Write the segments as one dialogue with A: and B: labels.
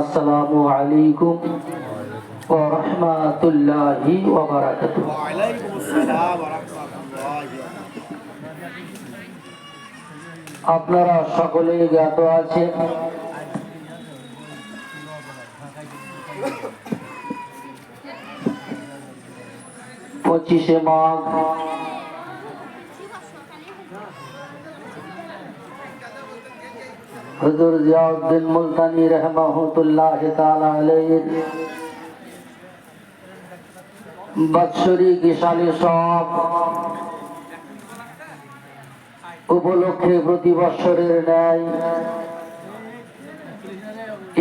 A: আসসালামু আলাইকুম ওয়া রাহমাতুল্লাহি ওয়া বারাকাতুহু।
B: ওয়া আলাইকুম আসসালাম ওয়া রাহমাতুল্লাহি।
A: আপনারা সকলেই জ্ঞাত আছেন, 25শে মাঘ হুজুর জিয়াউদ্দিন মুলতানি রাহমাতুল্লাহি তাআলা আলাইহির বাৎসরিক ইশালি সব উপলক্ষে প্রতি বৎসরের ন্যায়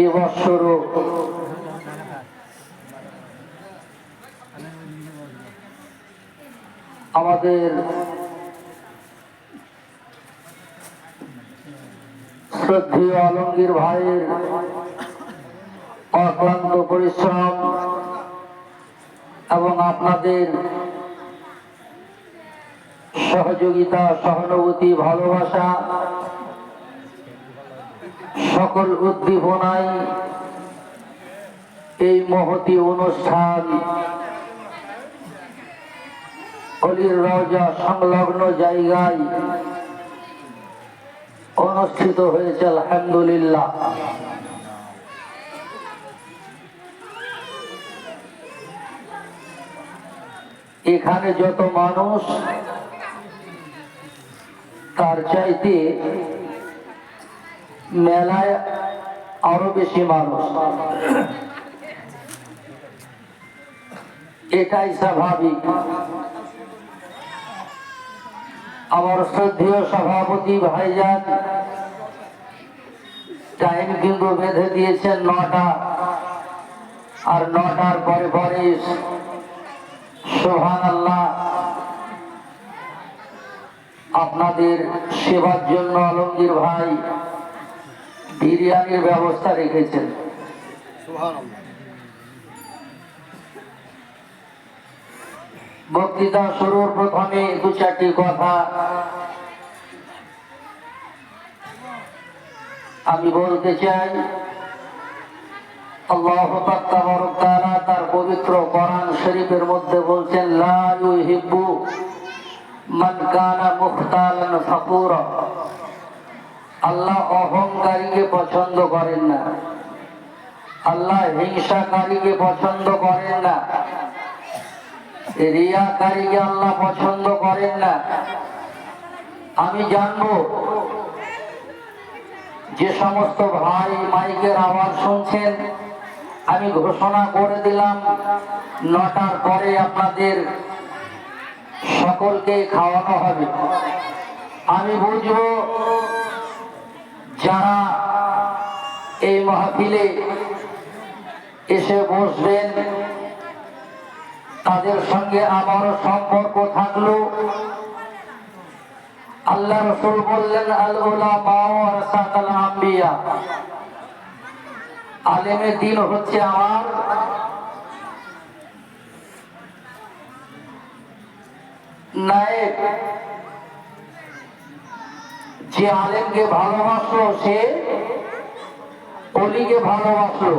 A: এবৎসরও আমাদের শ্রদ্ধেয় আলমগীর ভাইয়ের অক্লান্ত পরিশ্রম এবং আপনাদের সহযোগিতা, সহানুভূতি, ভালোবাসা, সকল উদ্দীপনায় এই মহতী অনুষ্ঠান অলির রওজা সংলগ্ন জায়গায় অনুষ্ঠিত হয়েছে। আলহামদুলিল্লাহ। এখানে যত মানুষ তার চাইতে মেলায় আরো বেশি মানুষ, এটাই স্বাভাবিক। আমার শ্রদ্ধেয় সভাপতি ভাইজান টাইম কিন্তু বেঁধে দিয়েছেন 9টা, আর 9টার পরে পরে সুবহানাল্লাহ আপনাদের সেবার জন্য আলমগীর ভাই বিরিয়ানির ব্যবস্থা রেখেছেন।
B: সুবহানাল্লাহ।
A: বক্তৃতা শুরুর প্রথমে 2-4টি কথা আমি বলতে চাই। আল্লাহু তাআলা তার পবিত্র কোরআন শরীফের মধ্যে বলছেন, লা ইউহিব্বু মান কানা মুখতালান ফাকুরা। আল্লাহ অহংকারীকে পছন্দ করেন না, আল্লাহ হিংসাকারীকে পছন্দ করেন না, রিয়াকারীকে আল্লাহ পছন্দ করেন না। আমি জানবো যে সমস্ত ভাই মাইকের আওয়াজ শুনছেন, আমি ঘোষণা করে দিলাম 9টার পরে আপনাদের সকলকে খাওয়ানো হবে। আমি বুঝবো যারা এই মাহফিলে এসে বসবেন তাদের সঙ্গে আমারও সম্পর্ক থাকলো। আল্লাহ রাসূল বললেন, আল উলামা ওয়ারাসাতুল আম্বিয়া, আলেমে দ্বীন হচ্ছে আমার নায়েব। যে আলেমকে ভালোবাসলো সে অলিকে ভালোবাসলো,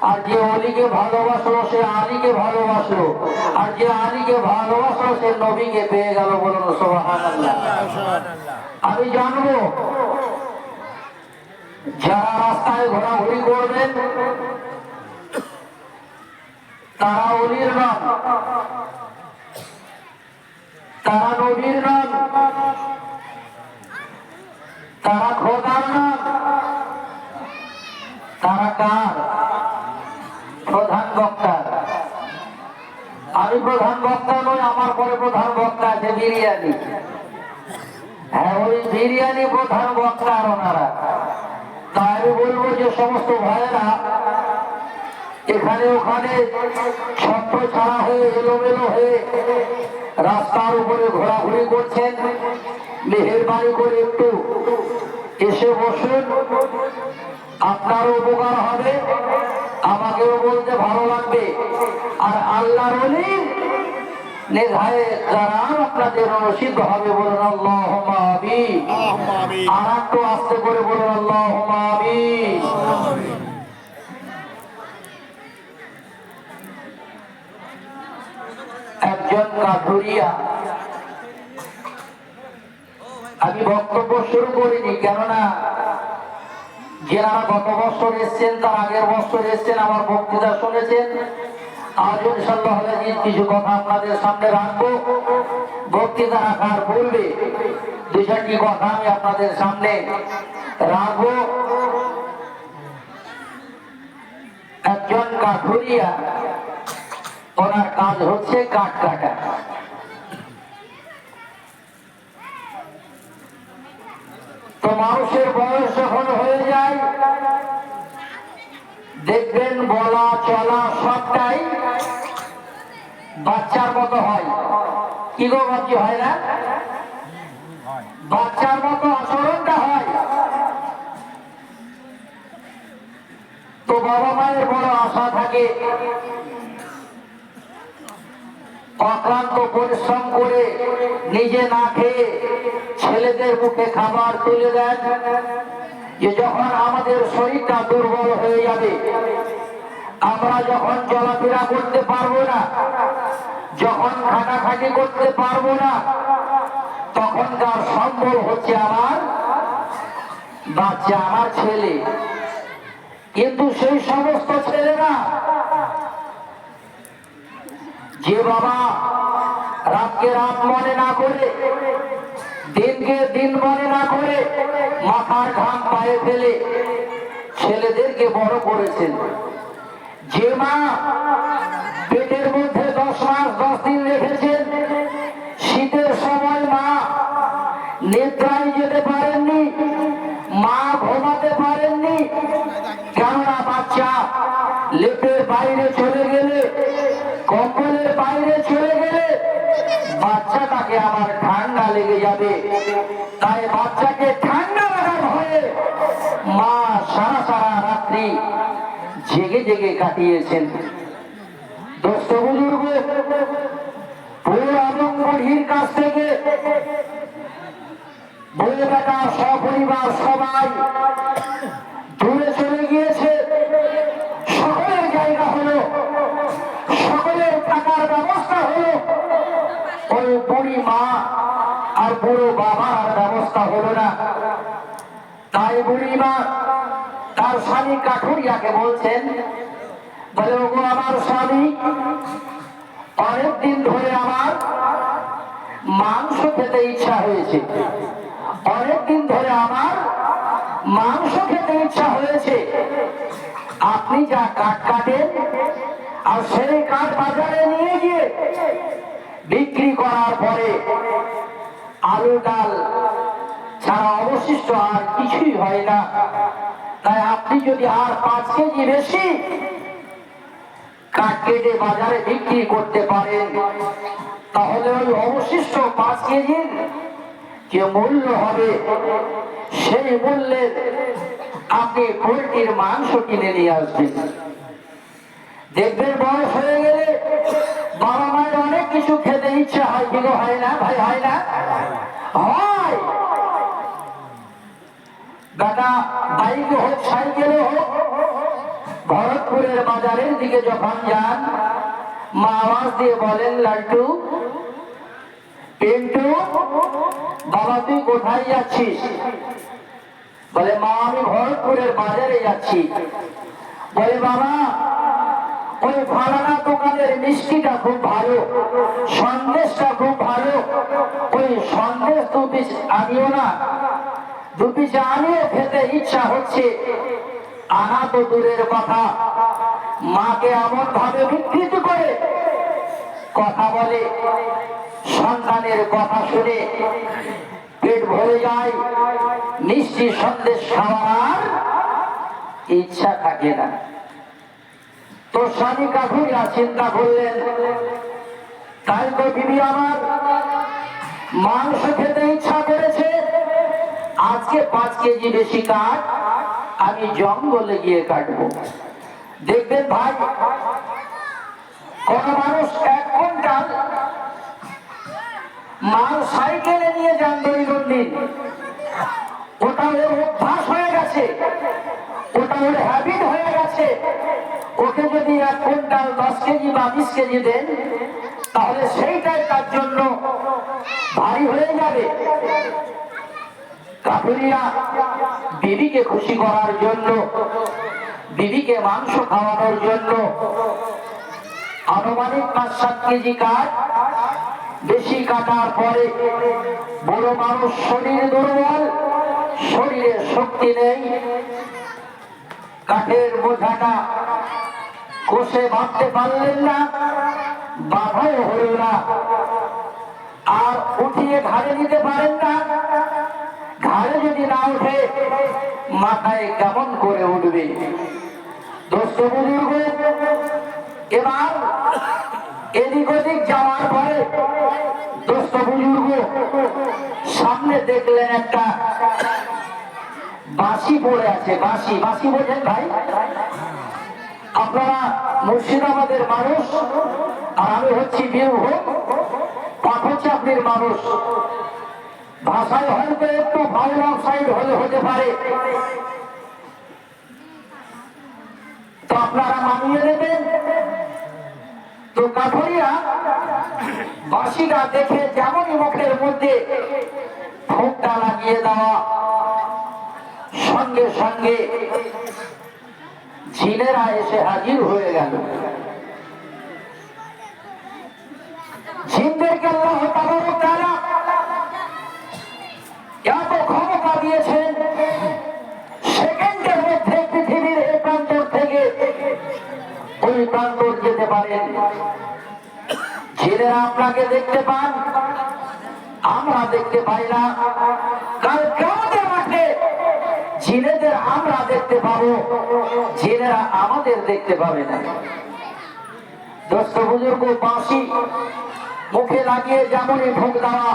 A: আর যে অলিকে ভালোবাসলো সে আলীকে ভালোবাসলো, আর যে আলীকে ভালোবাসলো সে নবীকে পেয়ে গেল। বলুন সুবহানাল্লাহ। আমি জানবো যারা রাস্তায় ঘোরাঘুরি করবেন তারা অলির নাম, তারা নবীর নাম, তারা খোদার নাম, তারা কার? প্রধান বক্তা। আমি প্রধান বক্তা নই, আমার পরে প্রধান বক্তা আছে বিরিয়ানি। হ্যাঁ, ওই বিরিয়ানি প্রধান বক্তা আর ওনারা। তাই আমি বলবো যে সমস্ত ভাইয়েরা এখানে ওখানে ছত্র ছাড়া হয়ে এলোমেলো হয়ে রাস্তার উপরে ঘোরাঘুরি করছেন, মেহেরবানি করে একটু এসে বসুন, আপনারও উপকার হবে, আমাকেও বলতে ভালো লাগবে। আর আল্লাহর ওলির নেঘায়ে কারাম আপনাদের নসিব হবে। বলুন আল্লাহুম্মা আমিন। আর একটু আস্তে করে বলুন আল্লাহুম্মা আমিন। কাঠুরিয়া। আমি বক্তব্য শুরু করিনি, কেননা যারা গত বছর এসছেন, তার আগের বছর এসছেন, আমার বক্তৃতা শুনেছেন। আজ ইনশাআল্লাহ কিছু কথা আপনাদের সামনে রাখবো। বক্তৃতা রাখার পূর্বে দু চারটি কথা আমি আপনাদের সামনে রাখবো। একজন কাঠুরিয়া, ওনার কাজ হচ্ছে কাঠ কাটা। তো মানুষের বয়স যখন হয়ে যায়, দেখবেন বলা চলা সবটাই বাচ্চার মতো হয়। কি গো বাচ্চা হয় না? বাচ্চার মতো আচরণটা হয়। তো বাবা মায়ের বড় আশা থাকে, অক্লান্ত পরিশ্রম করে নিজে না খেয়ে ছেলেদের মুখে খাবার তুলে দেন, যে যখন আমাদের শরীরটা দুর্বল হয়ে যাবে, আমরা যখন চলাফেরা করতে পারবো না, যখন খাটাখাটি করতে পারবো না, তখনকার সম্বল হচ্ছে আমার বাচ্চা, আমার ছেলে। কিন্তু সেই সমস্ত ছেলেরা, যে বাবা রাতকে রাত মনে না করে, দিনকে দিন মনে না করে, মাথার ঘাম পায়ে ফেলে ছেলেদেরকে বড় করেছেন, যে মা পেটের মধ্যে 10 মাস 10 দিন রেখেছেন, শীতের সময় মা নিদ্রায় যেতে পারেননি, মা ঘুমাতে পারেননি, কেননা বাচ্চা লেপের বাইরে চলে গেলে, কম্বলের বাইরে চলে গেলে বাচ্চাটাকে আমার ঠান্ডা লেগে যাবে। তাই বাচ্চাকে ঠান্ডা লাগার ভয়ে মা সারা সারা রাত্রি জেগে জেগে কাটিয়েছেন। দোস্ত বুজুর্গ, বুড়ো এবং বুড়ির কাছ থেকে বলে বেটা সপরিবার সবাই দূরে চলে গিয়েছে। সকলের জায়গা হলো, সকলের থাকার ব্যবস্থা হলো, ওই বুড়ি মা আর বুড়ো বাবার ব্যবস্থা হলো না। তাই বুড়ি মা তার স্বামী কাঠুরিয়াকে বলছেন, বলে ওগো আমার স্বামী, অনেকদিন ধরে আমার মাংস খেতে ইচ্ছা হয়েছে, অনেকদিন ধরে আমার মাংস খেতে ইচ্ছা হয়েছে। আপনি যা কাঠ কাটেন, আর সেই কাঠ বাজারে নিয়ে গিয়ে বিক্রি করার পরে আলু ডাল ছাড়া অবশিষ্ট আর কিছুই হয় না। তাই আপনি যদি আর 5 কেজি বেশি কাঠ কেটে বাজারে বিক্রি করতে পারেন, তাহলে ওই অবশিষ্ট 5 কেজির যে মূল্য হবে, সেই মূল্যে আপনি পোল্ট্রির মাংস কিনে নিয়ে আসবেন। দেখবেন বয়স হয়ে গেলে বাবা মায়ের অনেক কিছু খেতে ইচ্ছা হয়, কিন্তু হয় না ভাই, হয় না? হয়। বেটা বাইকে হোক, সাইকেলে হোক, ভরতপুরের বাজারের দিকে যখন যান, মা আওয়াজ দিয়ে বলেন, লাল্টু, পিন্টু, বাবা তুই কোথায় যাচ্ছিস? বলে মা আমি ভরতপুরের বাজারে যাচ্ছি। বলে বাবা ওই ফালানা দোকানের মিষ্টিটা খুব ভালো, সন্দেশটা খুব ভালো, ওই সন্দেশ 2 পিস আনিও না। 2 পিস আনিও খেতে ইচ্ছা হচ্ছে। আনা তো দূরের কথা, মাকে এমন ভাবে বিকৃত করে কথা বলে, সন্তানের কথা শুনে পেট ভরে যায়, মিষ্টি সন্দেশ খাওয়ার ইচ্ছা থাকে না। তো স্বামী কাঠুরিয়া চিন্তা করলেন, তাই তো বিবি আমার মাংস খেতে ইচ্ছা করেছে, আজকে 5 কেজি বেশি কাঠ আমি জঙ্গলে গিয়ে কাটবো। দেখবেন ভাই, কোন মানুষ 1 কুইন্টাল মাল সাইকেলে নিয়ে যান দৈনন্দিন, ওটা ওর অভ্যাস হয়ে গেছে, ওটা ওর হ্যাবিট হয়ে গেছে। ওকে যদি 1 কুইন্টাল 10 কেজি বা 20 কেজি দেন, তাহলে সেইটাই তার জন্য ভারী হয়ে যাবে। কাঠুরিয়া বিবিকে খুশি করার জন্য, বিবিকে মাংস খাওয়ানোর জন্য আনুমানিক ৫-৭ কেজি কাঠ বেশি কাটার পরে বড় মানুষ শরীর দুর্বল, শরীরে শক্তি নেই, কাঠের বোঝাটা কষে বাঁধতে পারলেন না, বাধাও হল না, আর উঠিয়ে ঘাড়ে নিতে পারেন না। ঘাড়ে যদি না উঠে মাথায় কেমন করে উঠবে? দোস্ত বুজুর্গ, এবার এদিক ওদিক যাওয়ার পরে দোস্ত বুজুর্গ সামনে দেখলেন একটা বাঁশি পড়ে আছে। বাঁশি, বাঁশি বোঝেন ভাই? আপনারা মুর্শিদাবাদের মানুষ আর আমি হচ্ছি বীরভূম পাথরচাপড়ির মানুষ। ভাষায় হয়তো একটু ফাউল অফসাইড হলে হতে পারে, তো আপনারা মানিয়ে নেবেন। তো কাঠুরিয়া বাঁশিটা দেখে যেমনই মুখের মধ্যে ফোঁকটা লাগিয়ে দেওয়া, সঙ্গে সঙ্গে জিনেরা এসে হাজির হয়ে গেল। জিনদেরকে আল্লাহ তাআলা এত ক্ষমতা দিয়েছেন, সেকেন্ডের মধ্যে পৃথিবীর এই প্রান্তর থেকে ওই প্রান্তর যেতে পারেন। জিনেরা আপনাকে দেখতে পান, আমরা দেখতে পাই না। কাল কিয়ামতের মাঠে জিনেদের আমরা দেখতে পাবো, জিনেরা আমাদের দেখতে পাবে না। দোস্ত বুজুর্গ, বাঁশি মুখে লাগিয়ে যেমনই ফুঁক দেওয়া,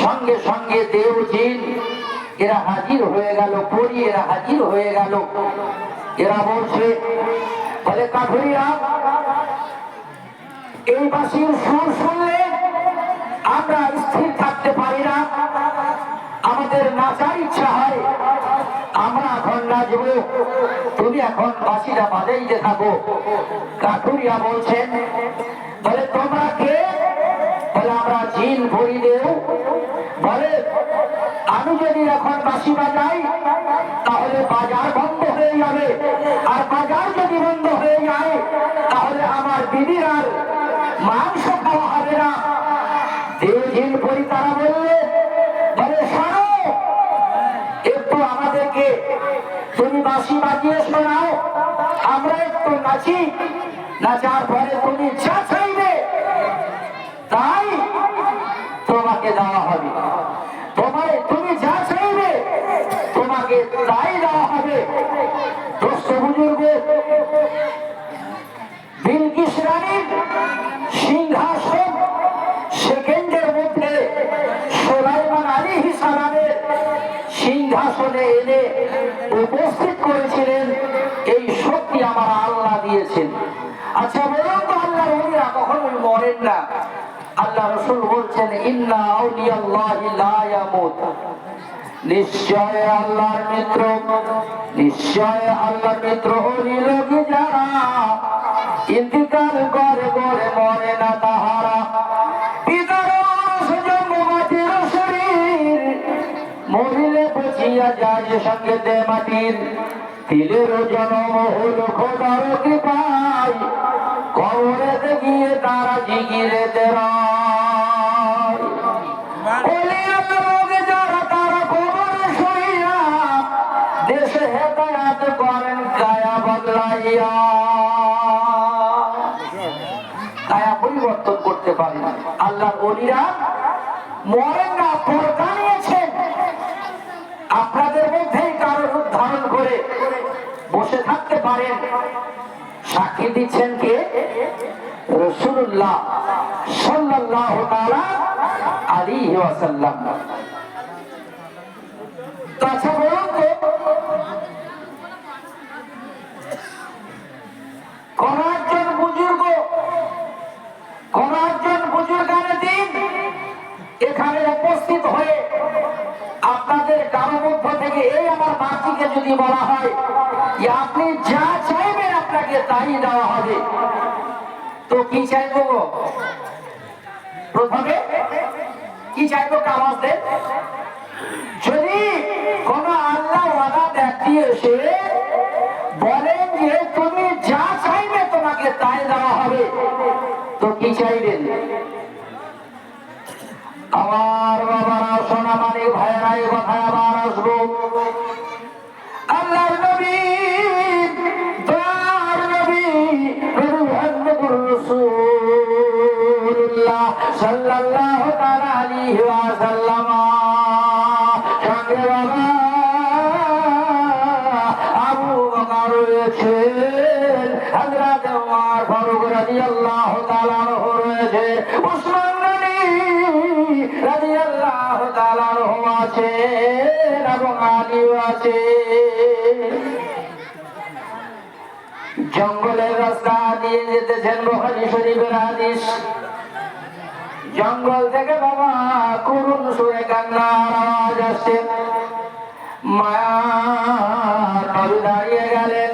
A: সঙ্গে সঙ্গে দেব জিন এরা হাজির হয়ে গেল, পরি এরা হাজির হয়ে গেল। এরা বলছে, বলে কাঠুরিয়া এই বাঁশির সুর শুনলে আমরা স্থির থাকতে পারি না, আমাদের নাচার ইচ্ছা হয়, আমরা এখন নাচবো, তুমি এখন বাঁশিটা বাজাইতে থাকো। কাঠুরিয়া বলছেন, বলে তোমরা কে? বলে আমরা জিন পরিদেও। বলে আমি যদি এখন বাঁশি বাজাই তাহলে বাজার বন্ধ হয়ে যাবে, আর বাজার যদি বন্ধ হয়ে যায় তাহলে আমার বিবির আর মাংস খাওয়া হবে না। দেও জিন পরি তারা বললে, বলে শোনো, একটু আমাদেরকে তুমি বাঁশি বাজিয়ে শোনাও, আমরা একটু নাচি, নাচার পরে তুমি যা চাইবে তাই তোমাকে দেওয়া হবে, তুমি যা চাইবে তোমাকে তাই দেওয়া হবে। দোস্ত বুজুর্গ, বিলকিস রানীর সিংহাসন সেকেন্ডের মধ্যে সুলাইমান আলাইহিস সালামের সিংহাসনে এনে উপস্থিত করেছিলেন। এই শক্তি আমার আল্লাহ দিয়েছেন। আচ্ছা বলুন তো, আল্লাহর ওলিরা কখনোই মরেন না। আল্লাহ রাসূল বলছেন, ইন্না আউলিয়াল্লাহি লা ইয়ামুত, নিশ্চয় আল্লাহর মিত্র, নিশ্চয় আল্লাহর মিত্র ওলি লোক যারা ইন্তিকাল করে করে মরে না তাহারা। পিতার জন্মমাটির শরীর মরিলে পচিয়া যায় সঙ্গে দে মাটির, তিলের জন্ম হল খোদার কৃপায়, কবরেতে গিয়ে তারা জিকিরেতে রয়। ওলিয়াত লোক যারা তারা কবরে শুইয়া দেশে হেদায়াত করেন কায়া বদলাইয়া। কায়া পরিবর্তন করতে পারে না। আল্লাহর ওলিরা মরেন না, পর্দা নিয়েছেন। আপনাদের মধ্যেই কারো রূপ ধারণ করে বসে থাকতে পারেন। সাক্ষী দিচ্ছেন কে? রাসূলুল্লাহ সাল্লাল্লাহু তাআলা আলাইহি ওয়াসাল্লাম। তো আচ্ছা বলুন তো, কোন একজন বুজুর্গানের দিন এখানে উপস্থিত হয়ে আপনাদের কারো মধ্য থেকে এই আমার বাঁচিকে যদি বলা হয় যে আপনি যা চাইবেন আপনাকে তাই দেওয়া হবে, তো কি চাইবো? প্রথমে কি চাইবো? আওয়াজ দেন। যদি কোন আল্লাহ ওয়ালা ব্যক্তি এসে বলেন যে তুমি যা চাইবে তোমাকে তাই দেওয়া হবে, তো কি চাইবেন? আমার বাবারা, সোনা মানিক ভাইয়েরা, এই কথায় আবার আসবো। আল্লাহর নবী, দয়ার নবী মুহাম্মদুর রাসূলুল্লাহ সাল্লাল্লাহু তাআলা আলাইহি ওয়াসাল্লাম সঙ্গে বাবা আবু বকর রয়েছেন, হযরত ওমর ফারুক রাদিয়াল্লাহু তাআলা আনহু রয়েছে, উসমান গনি রাদিয়াল্লাহু তাআলা আনহু আছে এবং আলীও আছে। জঙ্গলের রাস্তা দিয়ে যেতেছেন, বুখারী শরীফের হাদিস। জঙ্গল থেকে বাবা করুণ সুরে কান্নার আওয়াজ আসছে। মায়ার নবী দাঁড়িয়ে গেলেন,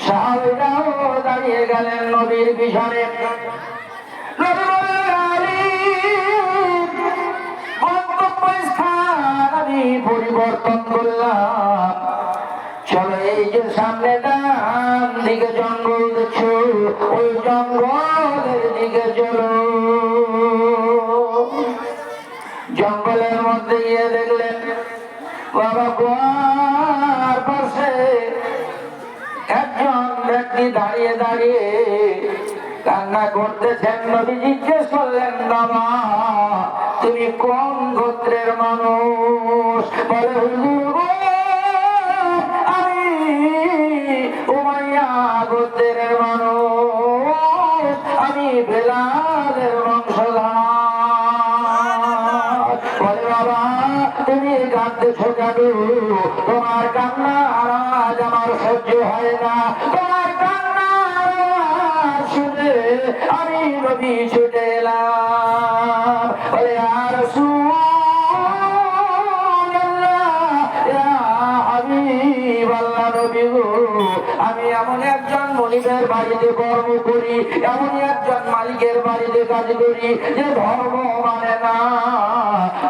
A: সাহাবীরাও দাঁড়িয়ে গেলেন নবীর পিছনে। নবী বললেন, আলী, গন্তব্যস্থান আমি পরিবর্তন করলাম। চলো, এই যে সামনে ডান দিকে জঙ্গল দেখছো, ওই জঙ্গলের দিকে চলো। জঙ্গলের মধ্যে গিয়ে দেখলেন বাবা কুয়ার পাশে একজন ব্যক্তি দাঁড়িয়ে দাঁড়িয়ে কান্না করতেছেন। নবী জিজ্ঞেস করলেন, বাবা তুমি কোন গোত্রের মানুষ? বলে, হুজুর গো, আমি উমাইয়া গোত্রের মানুষ, আমি বেলালের বংশধর। বলে, বাবা তুমি কাঁদতেছো কেন? তোমার কান্নার আওয়াজ আমার সহ্য হয় না। তোমার কান্নার আওয়াজ শুনে আমি নবী ছুটে এলাম। বলে, ইয়া রাসূলুল্লাহ, ইয়া হাবিবাল্লাহ, নবী গো, আমি এমন একজন মনিবের বাড়িতে কর্ম করি, এমন একজন মালিকের বাড়িতে কাজ করি যে ধর্ম মানে না,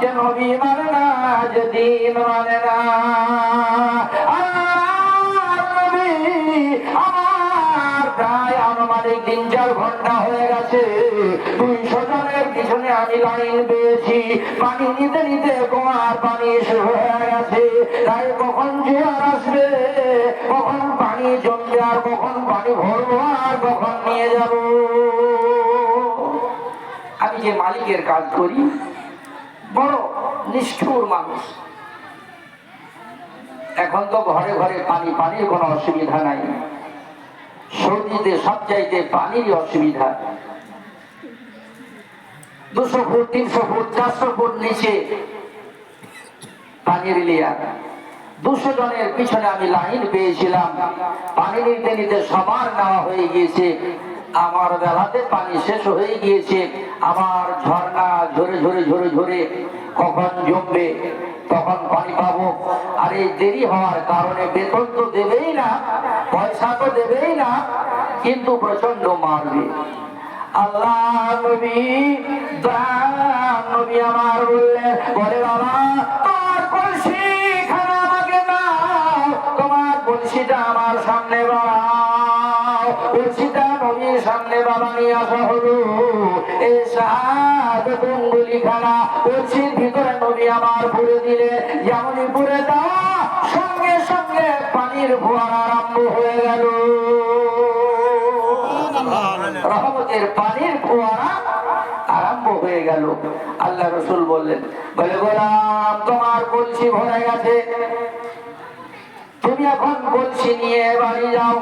A: যে নবী মানে না, যে দিন মানে না। আমার প্রায় আনুমানিক 3-4 ঘন্টা হয়ে গেছে। 200 জনের পিছনে আমি লাইন পেয়েছি। পানি নিতে নিতে কুয়ার পানি শেষ হয়ে গেছে। তাই কখন জোয়ার আসবে, কখন পানি জমবে, আর কখন পানি ভরবো, আর কখন নিয়ে যাব। আমি যে মালিকের কাজ করি, বড় নিষ্ঠুর মানুষ। এখন তো ঘরে ঘরে পানি, পানির কোনো অসুবিধা নাই। সৌদিতে সবচাইতে পানির অসুবিধা। 200 ফুট, 300 ফুট, 400 ফুট নিচে পানির লেয়ার। 200 জনের পিছনে আমি লাইন পেয়েছিলাম। পানি নিতে নিতে সবার নেওয়া হয়ে গিয়েছে। আমার বেলাতে পানি শেষ হয়ে গিয়েছে। আমার ঝর্ণা ঝরে ঝরে ঝরে ঝরে কখন জমবে, তখন পানি পাবো। আর এই দেরি হওয়ার কারণে বেতন তো দেবেই না, পয়সা তো দেবেই না, কিন্তু প্রচন্ড মারবে। আল্লাহ নবী, দয়ার নবী আমার বললেন, বলে, বাবা তোমার কলসি খানা আমাকে দাও, তোমার কলসিটা আমার সামনে বাড়াও। কলসিটা নবীর সামনে বাবা নিয়ে আসা হলো। এই শাহাদাত অঙ্গুলি খানা কলসির ভিতরে নবী আমার পুরে দিলে। যেমনই পুরে দেওয়া সঙ্গে সঙ্গে পানির ফোয়ারা আরম্ভ হয়ে গেল। রহমতের পানির ফোয়ারা আরম্ভ হয়ে গেল। আল্লাহ রাসূল বললেন, বলে, গোলাম তোমার কলসি ভরে গেছে, তুমি এখন কলসি নিয়ে বাড়ি যাও।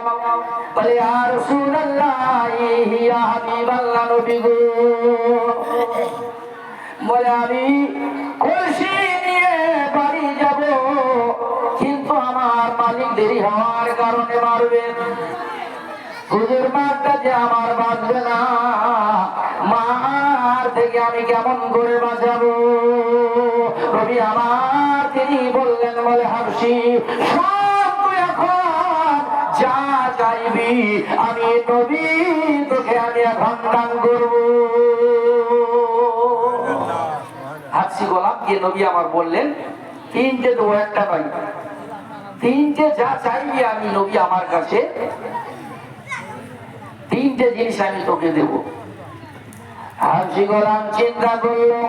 A: বলে, ইয়া রাসূলুল্লাহ, ইয়া হাবিবাল্লাহ, নবী গো, বলে আমি কলসি নিয়ে বাড়ি যাব, কিন্তু আমার মালিক দেরি হওয়ার কারণে মারবে। হুজুর, মারটা যে আমার বাঁচবে না, মার থেকে আমি কেমন করে বাঁচাবো? নবী আমার তিনি বললেন, বলে, হাবশী, সব তুই এখন যা চাইবি আমি নবী তোকে আমি এখন দান করবো। হাফসি গোলামকে নবী আমার বললেন, তিনটে দেবো, একটা নয়, তিনটে যা চাইবি আমি নবী আমার কাছে তিনটে জিনিস আমি তোকে দেব। হাফসি গোলাম চিন্তা করলো,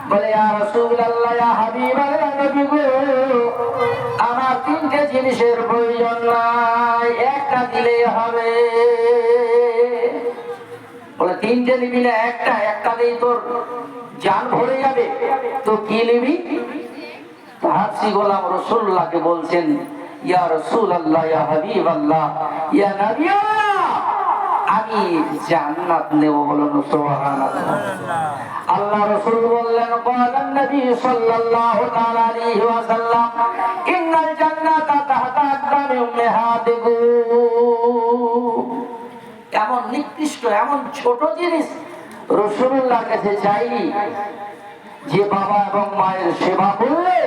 A: বলে ইয়া রাসূলুল্লাহ, ইয়া হাবিবাল্লাহ, নবী গো, আমার তিনটে জিনিসের প্রয়োজন নাই, একটা দিলেই হবে। বলে তিনটে নিবি না, একটা, একটা দিয়েই তোর জান ভরে যাবে, তো কি নিবি? হাফসি গোলাম রাসূলুল্লাহকে বলছেন, ইয়া রাসূলুল্লাহ, ইয়া হাবিবাল্লাহ, ইয়া নবী আল্লাহ, আমি জান্নাত নেব। বলুন সুবহানাল্লাহ। আল্লাহ রাসূল বললেন, ক্বালান নবী সাল্লাল্লাহু তাআলা আলাইহি ওয়াসাল্লাম, ইন্নাল জান্নাতা তাহতা আকদামি উম্মাহাতিকুম। এমন নিকৃষ্ট, এমন ছোট জিনিস রাসূলুল্লাহর কাছে চাই যে বাবা এবং মায়ের সেবা করলে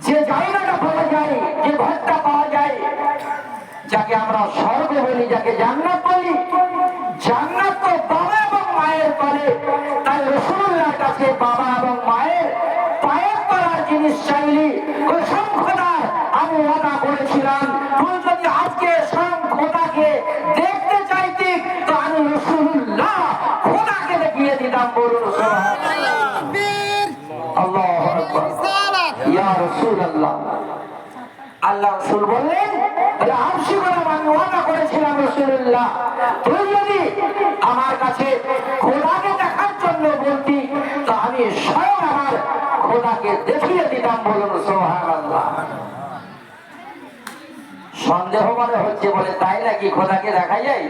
A: যে জায়গাটা পাওয়া যায়, যে ঘরটা পাওয়া যায়, যাকে আমরা স্বর্গ বলি, যাকে জান্নাত বলি, জান্নাত তো বাবা এবং মায়ের তলে। তাই রাসূলুল্লাহর কাছে বাবা এবং মায়ের পায়ের তলার জিনিস চাইলি, কসম খোদার আমি ওয়াদা করেছিলাম, তুই যদি আজকে স্বয়ং খোদাকে দেখতে চাইতি তো আমি রাসূলুল্লাহ খোদাকে দেখিয়ে দিতাম। বলুন সুবহানাল্লাহ। আল্লাহু আকবার। ইয়া রাসূলুল্লাহ, আল্লাহ রাসূল বললেন, হাফসি গোলাম, আমি ওয়াদা করেছিলাম রাসূলুল্লাহ, তুই যদি আমার কাছে খোদাকে দেখার জন্য বলতি তো আমি স্বয়ং আমার খোদাকে দেখিয়ে দিতাম। বলুন সুবহানাল্লাহ। সন্দেহ মনে হচ্ছে, বলে তাই নাকি, খোদাকে দেখা যায়?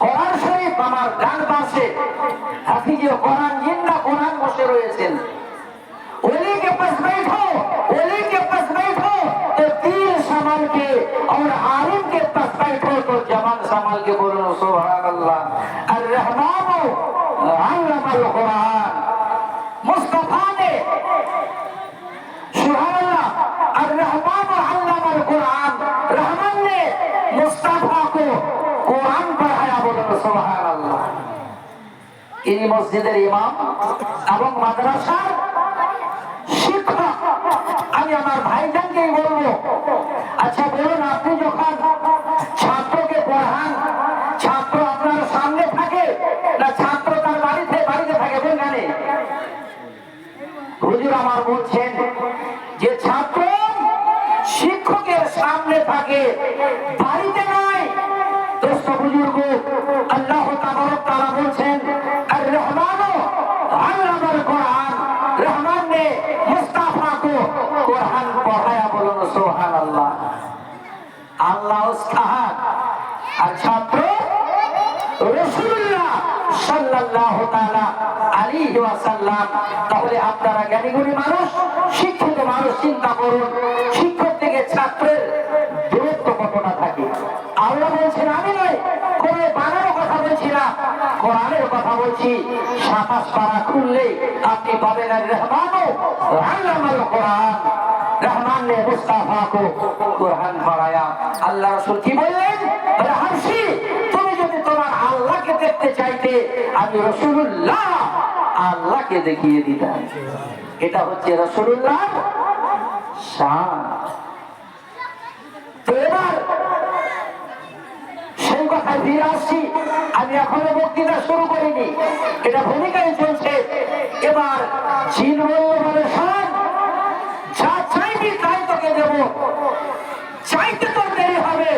A: কোরআন শরীফ আমার ডান পাশে হাফিজে কোরআন জিন্দা কোরআন বসে রয়েছেন। ओली के पास बैठो, ओली के पास बैठो तो तीर संभाल के, और आलिम के पास बैठो तो जवान संभाल के। बोलो सुभानअल्लाह। अर्रहमानु अल्लमल कुरान, मुस्तफा ने, सुभानअल्लाह, अर्रहमानु अल्लमल कुरान, रहमान ने मुस्तफा को कुरान पढ़ाया। बोलो सुभानअल्लाह। इन्हीं मस्जिদের ইমাম এবং মাদ্রাসার শিক্ষক। আমি আমার ভাইজানকেই বলবো, আচ্ছা বলুন, আপনি যখন ছাত্রকে পড়ান, ছাত্র আপনার সামনে থাকে না ছাত্র তার বাড়িতে থাকে? বলবেন হুজুর আমার বলছেন যে ছাত্র শিক্ষকের সামনে থাকে, বাড়িতে নয়। দোস্ত বুজুর্গ, আল্লাহ তাআলা বলছেন, আর রহমানু আল্লামাল কুরআন, रहमान ने मुस्तफा को कुरान पढ़ाया। बोलो सुभानअल्लाह। अल्लाह उसका और छात्र রাসূলুল্লাহ সাল্লাল্লাহু তাআলা আলাইহি ওয়াসাল্লাম। তাহলে আপনারা জ্ঞানীগুণী মানুষ, শিক্ষিত মানুষ, চিন্তা করুন শিক্ষক থেকে ছাত্রের দূরত্ব কতটা থাকে। আল্লাহ বলছেন, আমি নয়, কোন বানানো কথা বলছি না, কোরআনের কথা বলছি। 27 পারা খুললে আপনি পাবেন আর রহমানু আল্লামাল কুরআন, रहमान ने मुस्तफा को कुरान पढ़ाया। আল্লাহ রাসূল কি বললেন? বলে হাফসি, তুমি যদি তোমার আল্লাহকে দেখতে চাইতে আমি রাসূলুল্লাহ আল্লাহকে দেখিয়ে দিতাম। এটা হচ্ছে রাসূলুল্লাহর শান। তো এবার সেই কথায় ফিরে আসছি। আমি এখনো বক্তৃতা শুরু করিনি, এটা ভূমিকায় চলছে। এবার জিন বলে, শোন, যা চাইবি তাই তোকে দেব, চাইতে তোর দেরি হবে,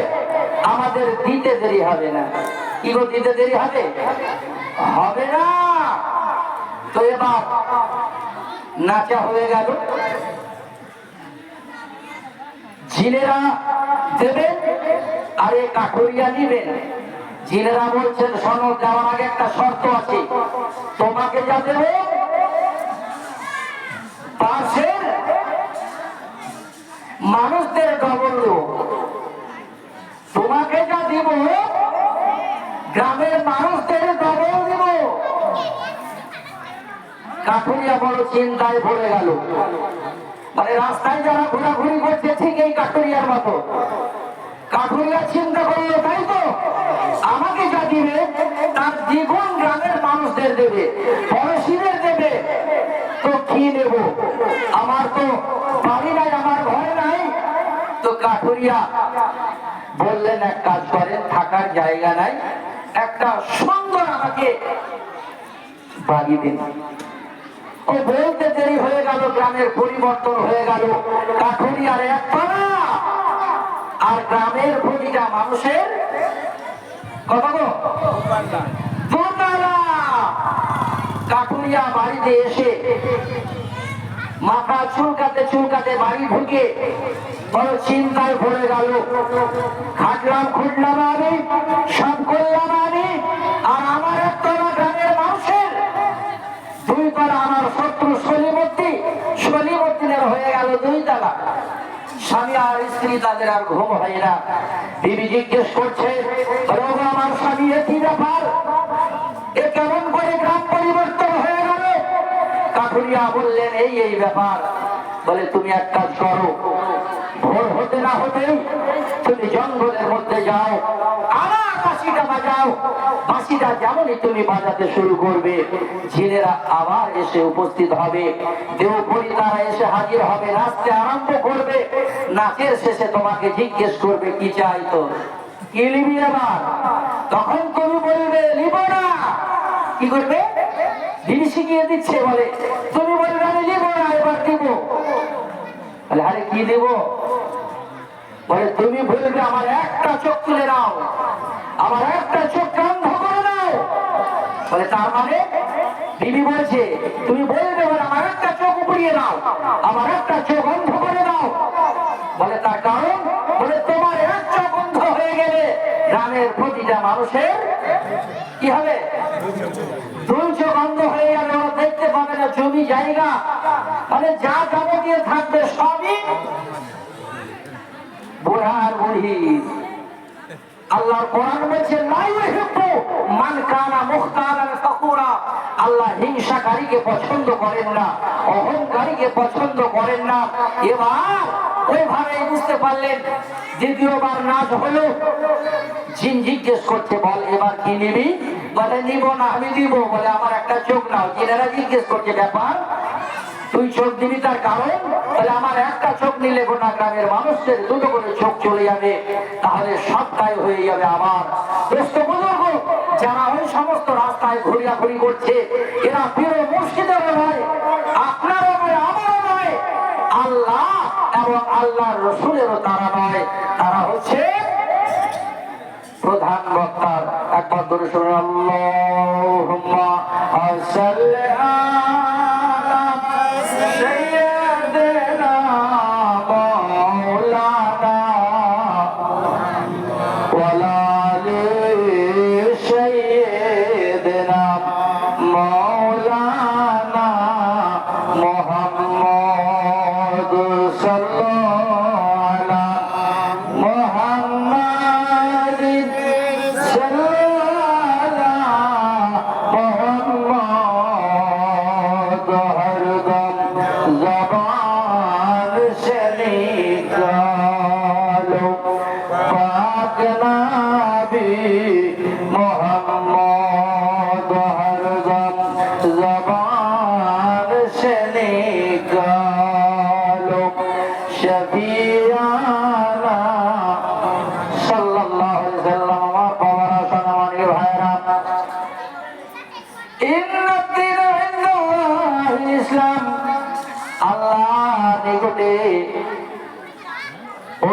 A: আমাদের দিতে দেরি হবে না। কি গো, দিতে দেরি হবে? হবে না। তো এবার নাচা হয়ে গেল, জিনেরা দেবেন আর এই কাঠুরিয়া নিবেন। জিনেরা বলছেন, শোনো, দেওয়ার আগে একটা শর্ত আছে, তোমাকে যা দেব পাশের মানুষদের ডবল দেব, তোমাকে যা দিব গ্রামের মানুষদের ডবল দেব। কাঠুরিয়া বড় চিন্তায় পড়ে গেল। মানে রাস্তায় যারা ঘোরাঘুরি করছে ঠিক এই কাঠুরিয়ার মতো। কাঠুরিয়া চিন্তা করলো তাই তো, আমাকে যা দিবে তার দ্বিগুণ গ্রামের মানুষদের দেবে, পড়োশীদের দেবে, তো কি নেব? আমার তো বাড়ি নাই, আমার ঘর নাই। তো কাঠুরিয়া বললেন, এক কাজ করেন, থাকার জায়গা নাই, একটা সুন্দর আমাকে বাড়ি দিন। ও বলতে দেরি হয়ে গেল, গ্রামের পরিবর্তন হয়ে গেল। কাঠুরিয়ার এক পাড়া আর গ্রামের প্রতিটা মানুষের কত গো? দোতলা। কাঠুরিয়া বাড়িতে এসে মাথা চুলকাতে চুলকাতে বাড়ি ঢুকে বড় চিন্তায় পড়ে গেল। খাটলাম খুঁটলাম আমি, সব করলাম আমি, আর আমার একতলা গ্রামের মানুষের দুই তলা, আমার শত্রু সলিমুদ্দিনের হয়ে গেল দুই তলা। স্বামী আর স্ত্রী তাদের আর ঘুম হয় না। বিবি জিজ্ঞেস করছে, আমার স্বামী এ কি ব্যাপার, এ কেমন করে গ্রাম পরিবর্তন হয়ে গেল? কাঠুরিয়া বললেন, এই ব্যাপার। বলে, তুমি এক কাজ করো, ভোর হতে না হতেই তুমি জঙ্গলের মধ্যে যাও, আবার বাঁশিটা বাজাও। বাঁশিটা যেমনই তুমি বাজাতে শুরু করবে, ছেলেরা আবার এসে উপস্থিত হবে, দেবপরী তারা এসে হাজির হবে, নাচতে আরম্ভ করবে। নাচের শেষে তোমাকে জিজ্ঞেস করবে, কি চাই তো, কি নিবি আবার? তখন তুমি বলবে, নিব না। কি করবে? দিদি শিখিয়ে দিচ্ছে, বলে তুমি বলবে, আমি নিব না, এবার দিব। বলে, আরে কি দেব? বলে, তুমি বলবে, আমার একটা চোখ তুলে নাও, আমার একটা চোখ বন্ধ করে নাও। বলে, তার মানে? দিদি বলছে, তুমি বলবে, বলে আমার একটা চোখ উপড়িয়ে নাও, আমার একটা চোখ বন্ধ করে দাও। বলে, তার কারণ? বলে, তোমার এক চোখ বন্ধ হয়ে গেলে গ্রামের প্রতিটা মানুষের কি হবে? দুই চোখ বন্ধ হয়ে গেলে ওরা দেখতে পাবে না জমি জায়গা, মানে যা যাবতীয় থাকবে সবই বুড়ার বুড়ি। আল্লাহর কোরআন বলছে, মান কানা মুখতারান ফাকুরা। আল্লাহ হিংসাকারীকে পছন্দ করেন না, অহংকারীকে পছন্দ করেন না। এবার ওইভাবে বুঝতে পারলেন। দ্বিতীয়বার নাচ হলো, জিন জিজ্ঞেস করছে, বল এবার কি নিবি? বলে, নিব না, আমি দিব। বলে, আমার একটা চোখ নাও। জিনেরা জিজ্ঞেস করছে, ব্যাপার, তুই চোখ দিবি, তার কারণ? বলে, আমার একটা চোখ নিলে গোটা গ্রামের মানুষদের দুটো করে চোখ চলে যাবে, তাহলে সবটাই হয়ে যাবে আমার। দোস্ত বুজুর্গ, যারা ওই সমস্ত রাস্তায় ঘুরিয়াঘুরি করছে, এরা প্রিয় মুর্শিদেরও নয়, আপনারও নয়, আমারও নয়, আল্লাহ এবং আল্লাহর রসুলেরও তারা নয়, তারা হচ্ছে প্রধান বক্তার। একবার ধরে শুনে, আল্লাহুম্মা সাল্লি আলা সাইয়্যিদিনা মাওলানা ওয়া আলি সাইয়্যিদিনা মাওলানা মুহাম্মদ সাল্লাল্লাহু আলা মুহাম্মাদ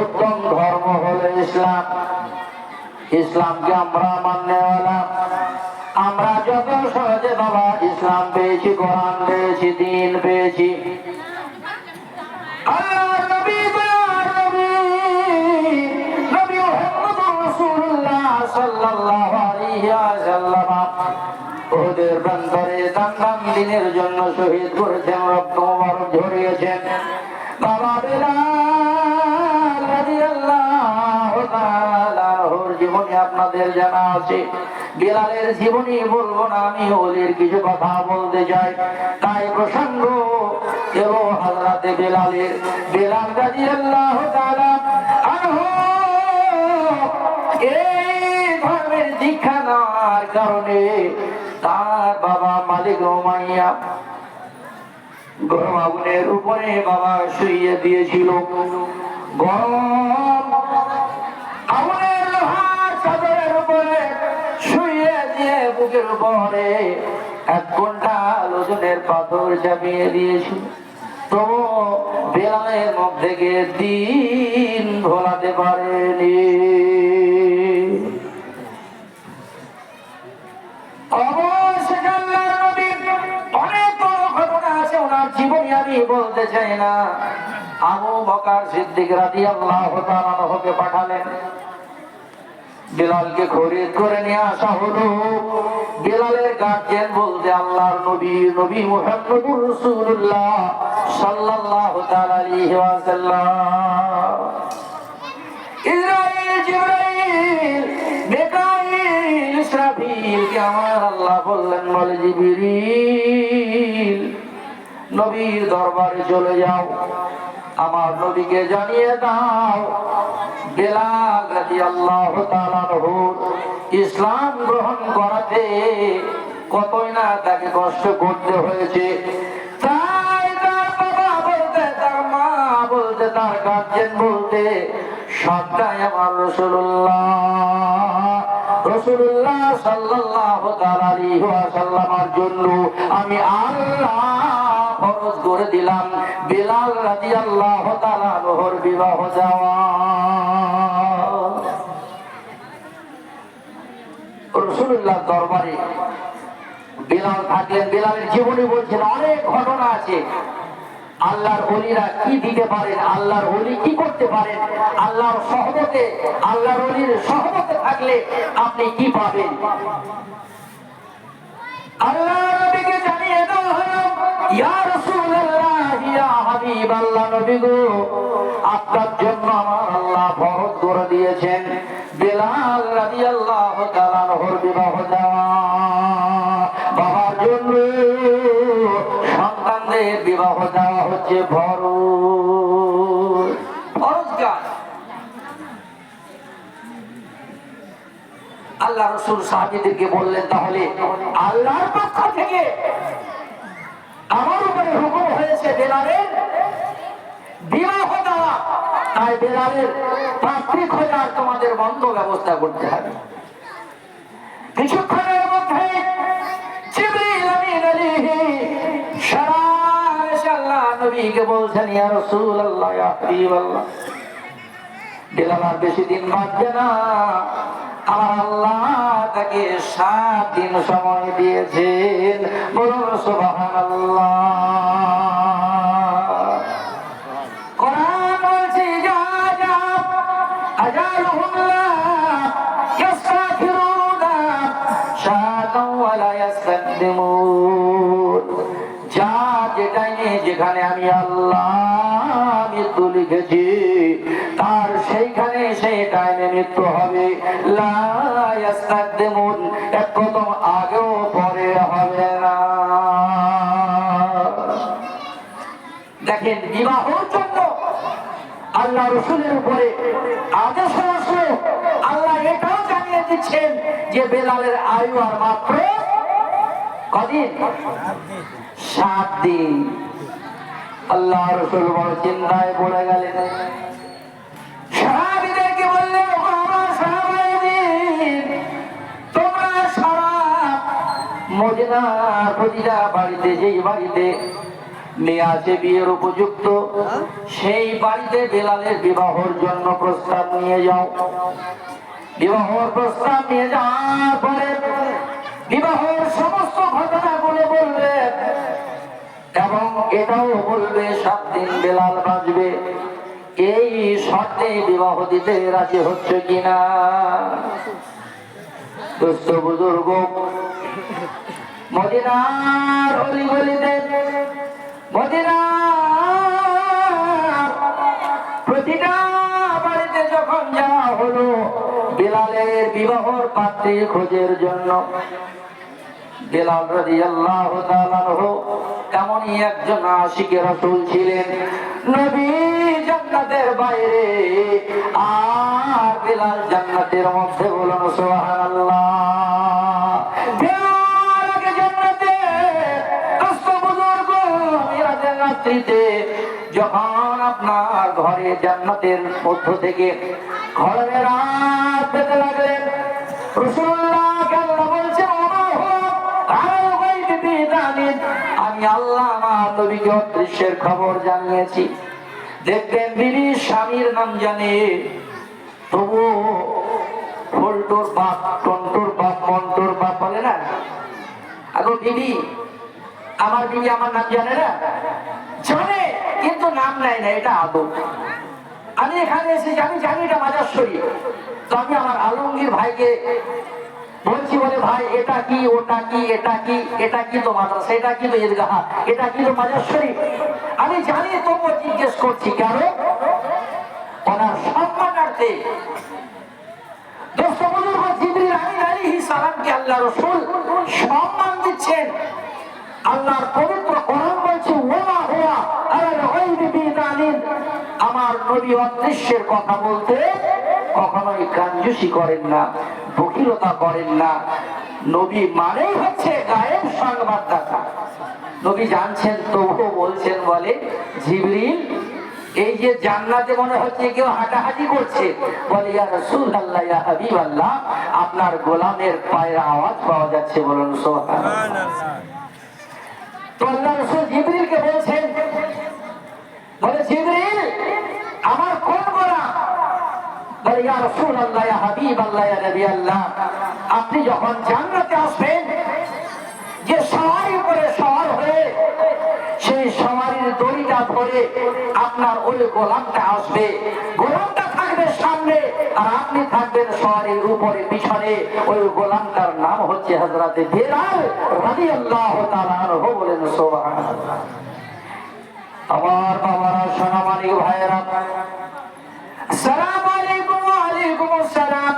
A: উত্তম ধর্ম হলো ইসলাম। ইসলামকে আমরা মাননেওয়ালা। আমরা যত সহজে বাবা ইসলাম পেয়েছি, কোরআন পেয়েছি, দ্বীন পেয়েছি, আল্লাহর নবী নবী মুহাম্মদুর রাসূলুল্লাহ সাল্লাল্লাহু আলাইহি ওয়াসাল্লাম ওদের প্রান্তরে দান দিনের জন্য শহীদ করেছেন, রক্ত মুবারক ঝরিয়েছেন। বাবা বেলাল রাদিয়াল্লাহু তাআলা ওর জীবনী আপনাদের জানা আছে। বেলালের জীবনী বলবো না, আমি ওদের কিছু কথা বলতে চাই, তাই প্রসঙ্গ এলো হযরতে বেলালের। বেলাল রাদিয়াল্লাহু তাআলা আনহু থাকার কারণে তার বাবা মালিক উমাইয়া গরম আগুনের উপরে বাবা শুইয়ে দিয়েছিল। গরম আগুনের লোহার চাদরের উপরে শুইয়ে দিয়ে বুকের উপরে 1 ঘন্টা ওজনের পাথর চাপিয়ে দিয়েছিল। তবু বেলালের মুখ থেকে দিন ভোলাতে পারেনি। অনেক বড় ঘটনা আছে ওনার জীবনে, আমি বলতে চাই না। আবু বকর সিদ্দিক রাদিয়াল্লাহু তাআলা আনহুকে পাঠালেন, বেলালকে খরিদ করে নিয়ে আসা হলো। বেলালের গার্জিয়ান বলতে আল্লাহর নবী নবী মুহাম্মদুর রাসূলুল্লাহ সাল্লাল্লাহু তাআলা আলাইহি ওয়াসাল্লাম। ইসরাইল জিবরাইল মিকাইল ইসরাফিল কে আমার আল্লাহ বললেন, বলে জিবরিল নবীর দরবারে চলে যাও, আমার নবীকে জানিয়ে দাও বেলাল রাদিয়াল্লাহু তাআলা আনহু ইসলাম গ্রহণ করাতে কতই না তাকে কষ্ট করতে হয়েছে। তাই তার বাবা বলতে, তার মা বলতে, তার গার্জিয়ান বলতে সবটাই আমার রাসূলুল্লাহ সাল্লাল্লাহু তাআলা আলাইহি ওয়াসাল্লামের জন্য আমি আল্লাহ ফরজ করে দিলাম বেলাল রাদিয়াল্লাহু তাআলা আনহুর বিবাহ দেওয়া। রাসূলুল্লাহ দরবারে বেলাল থাকলেন। বেলালের জীবনে বলছেন অনেক ঘটনা আছে। আল্লাহর ওলিরা কি দিতে পারেন, আল্লাহর ওলি কি করতে পারেন, আল্লাহর সহবতে, আল্লাহর ওলির সহবতে থাকলে আপনি কি পাবেন। আল্লাহ নবীকে জানিয়ে দাও হলো, ইয়া রাসূলুল্লাহ ইয়া হাবিবাল্লাহ, নবী গো আপনার জন্য আমার আল্লাহ ফরজ করে দিয়েছেন বেলাল রাদিয়াল্লাহু তাআলা আনহুর বিবাহ দেওয়া। বাবার জন্য সন্তানদের বিবাহ দেওয়া হচ্ছে ফরজ কাজ। আল্লাহ রাসূল সাহাবীদেরকে বললেন, তাহলে আল্লাহর পক্ষ থেকে আমার উপরে হুকুম হয়েছে বেলালের বিবাহ দেওয়া, তাই বেলালের পাত্রী খোঁজার তোমাদের বন্ধ ব্যবস্থা করতে হবে। কিছুক্ষণের মধ্যে জিবরিল আমিন আলাইহি সালাম এসে আল্লাহ নবীকে বলছেন, ইয়া রাসূলুল্লাহ ইয়া হাবিবাল্লাহ, বেলাল আর বেশি দিন বাঁচবে না, আমার আল্লাহ তাকে 7 দিন সময় দিয়েছেন। বলুন সুবহানাল্লাহ। কোরআন বলছে, যা যা আজালুহুম লা ইস্তাখিরুনা শাআতাও ওয়া লা ইস্তাকদিমুন। যা যেটাই যেখানে আমি আল্লাহ মৃত্যু লিখেছি তার সেইখানে সেই টাইমে মৃত্যু হবে। লা ইস্তাকদিমুন, এক কদম আগেও পরে হবে না। দেখেন, বিবাহের জন্য আল্লাহ রাসূলের উপরে আদেশ আসলো। আল্লাহ এটাও জানিয়ে দিচ্ছেন যে বেলালের আয়ু আর মাত্র কদিন? 7 দিন। আল্লাহ রাসূল বড় চিন্তায় পড়ে গেলেন। সাহাবীদেরকে বললেন, আমার সাহাবায়ের তোমরা সারা মদিনার প্রতিটা বাড়িতে, যেই বাড়িতে মেয়ে আছে বিয়ের উপযুক্ত, সেই বাড়িতে বেলালের বিবাহের জন্য প্রস্তাব নিয়ে যাও। বিবাহের প্রস্তাব নিয়ে যাওয়ার পরে বিবাহের সমস্ত ঘটনাগুলো বলবে এবং এটাও বলবে 7 দিন বেলাল বাঁচবে। এই শর্তে বিবাহ দিতে রাজি হচ্ছে কিনা? দুস্থ বুজুর্গ মদিনার অলিগলিতে, মদিনার প্রতিটা বাড়িতে যখন যাওয়া হলো বেলালের বিবাহর পাত্রী খোঁজের জন্য, বেলাল রাদিয়াল্লাহু তাআলা আনহু এমনই একজন আশিকে রাসূল ছিলেন। নবী জান্নাতের বাইরে আর বেলাল জান্নাতের মধ্যে। বলুন সুবহানাল্লাহ। রাত্রিতে যখন আপনার ঘরে জান্নাতের মধ্য থেকে ঘরের রাত পেতে লাগলেন, রাসূলুল্লাহ আল্লাহ বলছেন, আমি আল্লাহ আমার নবীকে অদৃশ্যের খবর জানিয়েছি। দেখবেন বিবি স্বামীর নাম জানে, তবু ফল্টুর বাপ, টন্টুর বাপ, মন্টুর বাপ বলে না। আগো বিবি, আমার বিবি আমার নাম জানে না, জানে কিন্তু নাম নেয় না, এটা আদব। আমি এখানে এসে জানি এটা মাজার শরীফ, তো আমি আমার আলমগীর ভাইকে বলছি, বলে ভাই এটা কি, ওটা কি, এটা কি, এটা কি তো মাদ্রাসা, এটা কি তো ঈদগাহ, এটা কি তো মাজার শরীফ। আমি জানি, তবুও জিজ্ঞেস করছি কেন? ওনার সম্মানার্থে। দোস্ত বুজুর্গ, জিবরিল আমিন আলাইহিস সালামকে আল্লাহ রাসূল সম্মান দিচ্ছেন। আল্লাহর পবিত্র কোরআন বলছে, ওয়া হুয়া আলাল গায়বি বিদালিল, আমার নবী অদৃশ্যের কথা বলতে কখনোই কাঞ্জুসি করেন না, বকিলতা করেন না। নবী মানেই হচ্ছে গায়েব সংবাদদাতা। নবী জানছেন তবুও বলছেন, বলে জিবরিল, এই যে জান্নাতে মনে হচ্ছে কেউ হাঁটাহাঁটি করছে, বলে ইয়া রাসূলুল্লাহ, ইয়া হাবিবাল্লাহ, আপনার গোলামের পায়ের আওয়াজ পাওয়া যাচ্ছে, বলুন সুবহানাল্লাহ। তো আল্লাহ রাসূল জিবরিলকে বলছেন, বলে জিবরিল, আমার কোন গোলাম? বলে ইয়া রাসূলুল্লাহ, ইয়া হাবিবাল্লাহ, ইয়া নবী আল্লাহ, আপনি যখন জান্নাতে আসবেন, যে সওয়ারি করে সওয়ার হয়ে সেই সওয়ারির দড়িটা ধরে আপনার ওই গোলামটা আসবে। গোলামটা থাকবে সামনে আর আপনি থাকবেন সওয়ারির উপরে পিছনে। ওই গোলামটার নাম হচ্ছে হযরতে বেলাল রাদিয়াল্লাহু তাআলা আনহু, বলেন সুবহানাল্লাহ। আমার বাবারা, সোনামানিক ভাইয়েরা, আসসালামু আলাইকুম। ওয়া আলাইকুম আসসালাম।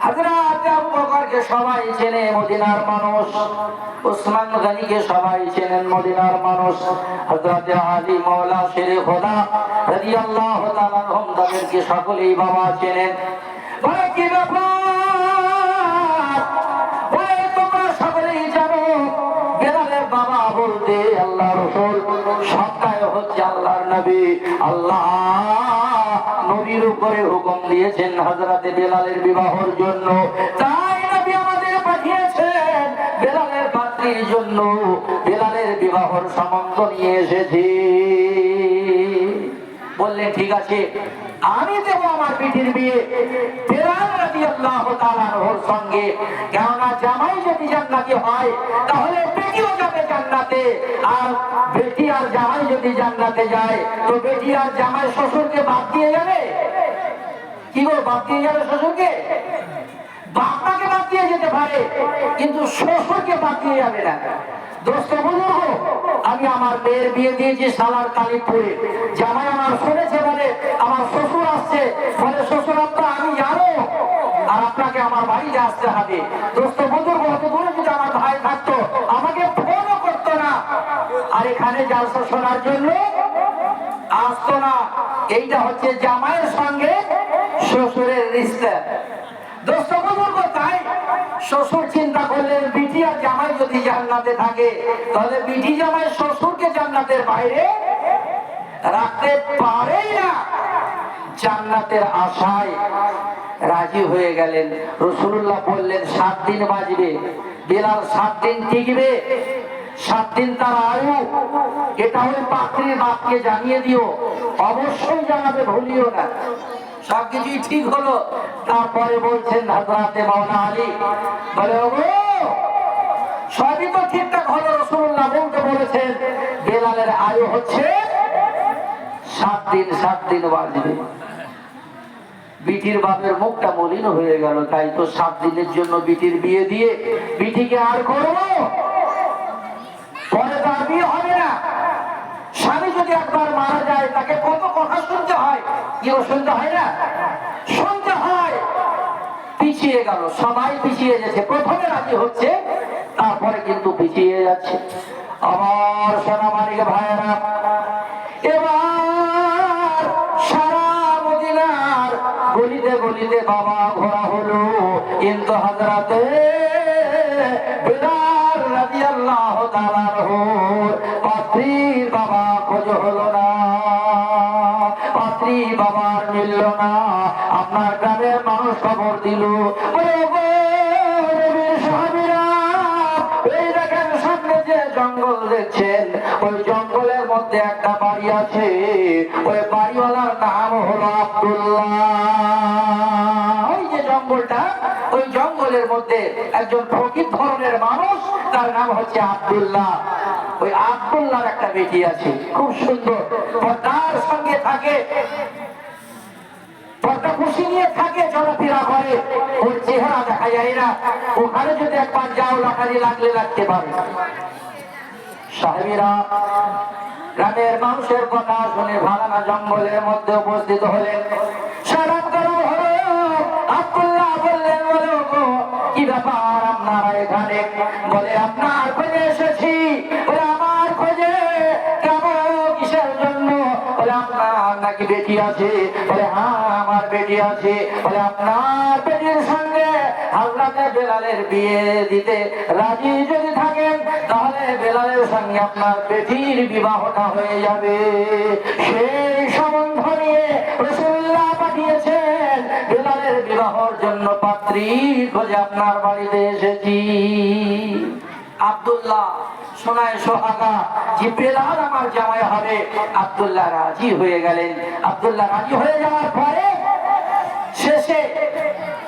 A: হযরত আবু বকরকে সবাই চেনে, মদিনার মানুষ। উসমান গনিকে সবাই চেনেন, মদিনার মানুষ। হযরত আলী মাওলা শেরে খোদা রাদিয়াল্লাহু তাআলা আনহুম, তাদেরকে সকলেই বাবা চেনেন। বলে কি ব্যাপার? বলে তোমরা সকলেই জানো বেলালের বাবা বলতে আল্লাহ রাসূল, সবটাই হচ্ছে আল্লাহর নবী। আল্লাহ নবীর উপরে হুকুম দিয়েছেন হযরতে বেলালের বিবাহের জন্য, তাই নবী আমাদের পাঠিয়েছেন বেলালের পাত্রীর জন্য। বেলালের বিবাহের সম্বন্ধ নিয়ে এসেছি। বললেন ঠিক আছে, আমি দেব আমার বিটির বিয়ে বেলাল রাদিয়াল্লাহু তাআলা আনহুর সঙ্গে। কেননা জামাই যদি জান্নাতি হয় তাহলে বেটিও যাবে জান্নাতে, আর বেটি আর জামাই যদি জান্নাতে যায় তো বেটি আর জামাই শ্বশুরকে বাদ দিয়ে যাবে। কি গো, বাদ দিয়ে যাবে শ্বশুরকে? বাপমাকে বাদ দিয়ে যেতে পারে, কিন্তু শ্বশুরকে বাদ দিয়ে যাবে না। দোস্ত বুঝুন, আমি আমার মেয়ের বিয়ে দিয়েছি সালার কালীপুরে। জামাই আমার শুনেছে, বলে আমার শ্বশুর আসছে, বলে শ্বশুর আপনার আমি জানো, আর আপনাকে আমার বাড়িতে আসতে হবে। দোস্ত বুঝুন, অত দূরে যদি আমার ভাই থাকতো আমাকে ফোনও করতো না, আর এখানে জালসা শোনার জন্য আসতো না। এইটা হচ্ছে জামাইয়ের সঙ্গে শ্বশুরের রিশতা। দোস্ত বুজুর্গ, তাই শ্বশুর চিন্তা করলেন বিটি আর জামাই যদি জান্নাতে থাকে তাহলে বিটি জামাই শ্বশুরকে জান্নাতের বাইরে রাখতে পারে না। জান্নাতের আশায় রাজি হয়ে গেলেন। রাসূলুল্লাহ বললেন 7 দিন বাজবে, বেলাল 7 দিন টিকবে, 7 দিন তার আয়ু। এটা ওই পাত্রীর বাপকে জানিয়ে দিও, অবশ্যই জানাবে, ভুলিও না। সবকিছুই ঠিক হলো। তারপরে বলছেন হযরতে মাওলানা আলী, বলে ওগো সবই তো ঠিকঠাক হলো, রাসূলুল্লাহ বলতে বলেছেন বেলালের আয়ু হচ্ছে 7 দিন, 7 দিন বাজবে। বিটির বাপের মুখটা মলিন হয়ে গেল, তাই তো 7 দিনের জন্য বিটির বিয়ে দিয়ে বিটিকে আর করবো, পরে তার বিয়ে হবে না। স্বামী যদি একবার মারা যায় তাকে কত কথা শুনতে হয়, কেউ শুনতে হয় না, শুনতে হয়। পিছিয়ে গেল, সবাই পিছিয়ে যাচ্ছে। প্রথমে রাজি হচ্ছে, তারপরে কিন্তু পিছিয়ে যাচ্ছে। আমার সোনামানিক ভাইয়েরা, এবার সারা মদিনার গলিতে গলিতে বাবা ঘোরা হলো, কিন্তু হযরতে বেলাল রাদিয়াল্লাহু তাআলা আনহু পাত্রীর বাবা হলো না, পাত্রী বাবার মিলল না। আপনার গ্রামের মানুষ খবর দিল, এই দেখেন সামনে যে জঙ্গল দেখছেন, ওই জঙ্গলের মধ্যে একটা বাড়ি আছে, ওই বাড়িওয়ালার নাম হলো আব্দুল্লাহ। ওই যে জঙ্গলটা, ওই জঙ্গলের মধ্যে একজন ফকির ধরনের মানুষ, তার নাম হচ্ছে আব্দুল্লাহ। ওই আব্দুল্লাহর একটা বেটি আছে, খুব সুন্দর, তার সঙ্গে থাকে, পর্দা খুশি নিয়ে থাকে, চলাফেরা করে, ওর চেহারা দেখা যায় না। ওখানে যদি একবার যাও লাখানি লাগলে লাগতে পারে। সাহেবেরা গ্রামের মানুষের কথা শুনে ভালানা জঙ্গলের মধ্যে উপস্থিত হলেন। সারাম গরম হলো, আব্দুল্লাহ বললেন, বলো গো কি ব্যাপার আপনারা এখানে? বলে আপনার খোঁজে এসেছি। বলে আমার খোঁজে কেন, কিসের জন্য? বলে আপনার নাকি বেটি আছে? বলে হ্যাঁ আমার বেটি আছে। বলে আপনার বেটির সঙ্গে হযরতে বেলালের বিয়ে দিতে রাজি যদি থাকেন, তাহলে বেলালের সঙ্গে আপনার বেটির বিবাহটা হয়ে যাবে। সেই সম্বন্ধ নিয়ে রাসূলুল্লাহ পাঠিয়েছেন, বেলালের বিবাহের জন্য পাত্রী খোঁজে আপনার বাড়িতে এসেছি। আব্দুল্লাহ শোনায় সোহাগা যে বেলাল আমার জামাই হবে। আব্দুল্লাহ রাজি হয়ে গেলেন। আব্দুল্লাহ রাজি হয়ে যাওয়ার পরে শেষে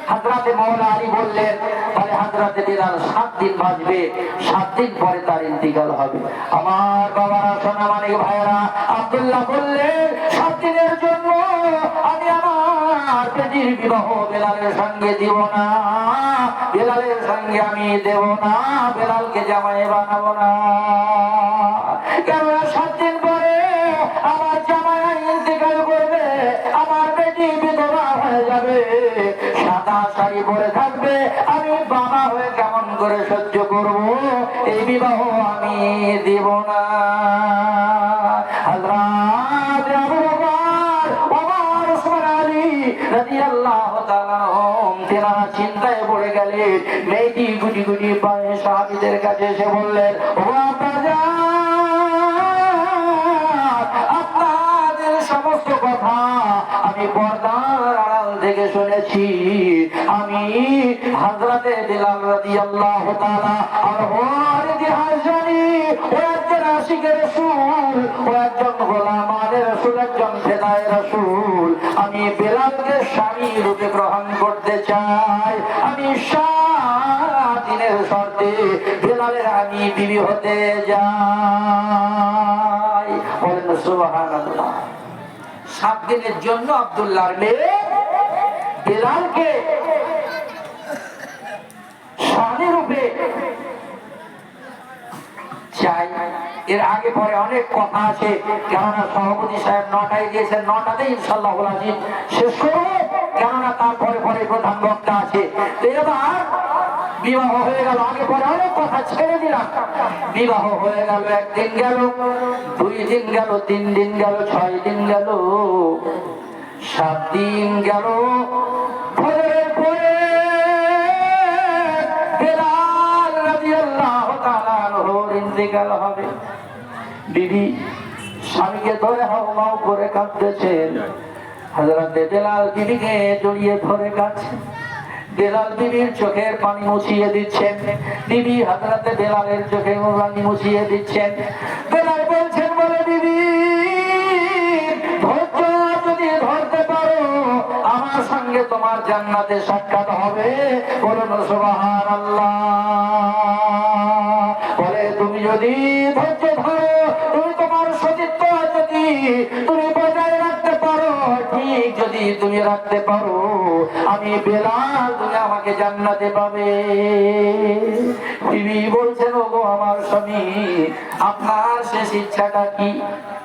A: হযরতে মাওলা আলী বললেন, বলে হযরতে বেলাল 7 দিন বাঁচবে, 7 দিন পরে তার ইন্তিকাল হবে। আমার বাবারা, সোনা মানিক ভাইরা, আব্দুল্লাহ বললেন 7 দিনের জন্য আমি আমার বেটির বিবাহ বেলালের সঙ্গে দিব না, বেলালের সঙ্গে আমি দেব না, বেলালকে জামাই বানাবো না। কেননা 7 দিন পরে আমার জামাই ইন্তিকাল করবে, আমার বেটি বিধবা হয়ে যাবে, সাদা শাড়ি পরে থাকবে, আমি বাবা হয়ে কেমন করে সহ্য করব? এই বিবাহ আমি দিব না। হযরত আবু বকর, ওমর, ওসমান, আলী রাদিয়াল্লাহু তাআলা তেনারা চিন্তায় পড়ে গেলেন। মেয়েটি গুটি গুটি পায়ে সাহাবীদের কাছে এসে বললেন, ও আব্বাজান, আপনাদের সমস্ত কথা আমি পর্দার আড়াল থেকে শুনেছি। আমি হযরতে বেলাল রাদিয়াল্লাহু তাআলা আর ইতিহাস জানি। ও একজন আশিকের রাসূল, ও একজন গোলামের রাসূল, একজন ফেদায়ে রাসূল। আমি বেলালকে স্বামী রূপে গ্রহণ করতে চাই। আমি 7 দিনের শর্তে বেলালের আমি বিবি হতে যাই। বলেন সুবহানাল্লাহ। 7 দিনের জন্য আব্দুল্লাহর মেয়ে বেলালকে স্বামী রূপে চাই। এর আগে পরে অনেক কথা আছে, কেননা সভাপতি সাহেব 9টায় দিয়েছেন, 9টাতে ইনশাআল্লাহ আজিম শেষ করব, কেননা তারপরে পরে প্রধান বক্তা আছে। তো এবার বিবাহ হয়ে গেল, আগে পরে অনেক কথা ছেড়ে দিলাম। বিবাহ হয়ে গেল, 1 দিন গেল, 2 দিন গেল, 3 দিন গেল, 6 দিন গেল, 7 দিন গেল। ফজরের পরে বেলাল রাদিয়াল্লাহু তাআলা আনহুর ইন্তিকাল হবে। বিবি স্বামীকে ধরে হাউমাউ করে কাঁদতেছেন। হযরতে বেলাল বিবিকে জড়িয়ে ধরে কাঁদছেন। বেলাল বিবির চোখের পানি মুছিয়ে দিচ্ছেন, বিবি হযরতে বেলালের চোখের পানি মুছিয়ে দিচ্ছেন। বেলাল বলছেন, বলে বিবি ধৈর্য যদি ধরতে পারো, আমার সঙ্গে তোমার জান্নাতে সাক্ষাৎ হবে। বলুন সুবহানাল্লাহ। বলে তুমি যদি ধৈর্য ধরো, তুমি তোমার সতীত্ব যদি তুমি বজায় রাখতে পারো, ঠিক যদি তুমি রাখতে পারো, আমি বেলাল, তুমি আমাকে জান্নাতে পাবে। বিবি বলছেন, ওগো আমার স্বামী, আপনার শেষ ইচ্ছাটা কি?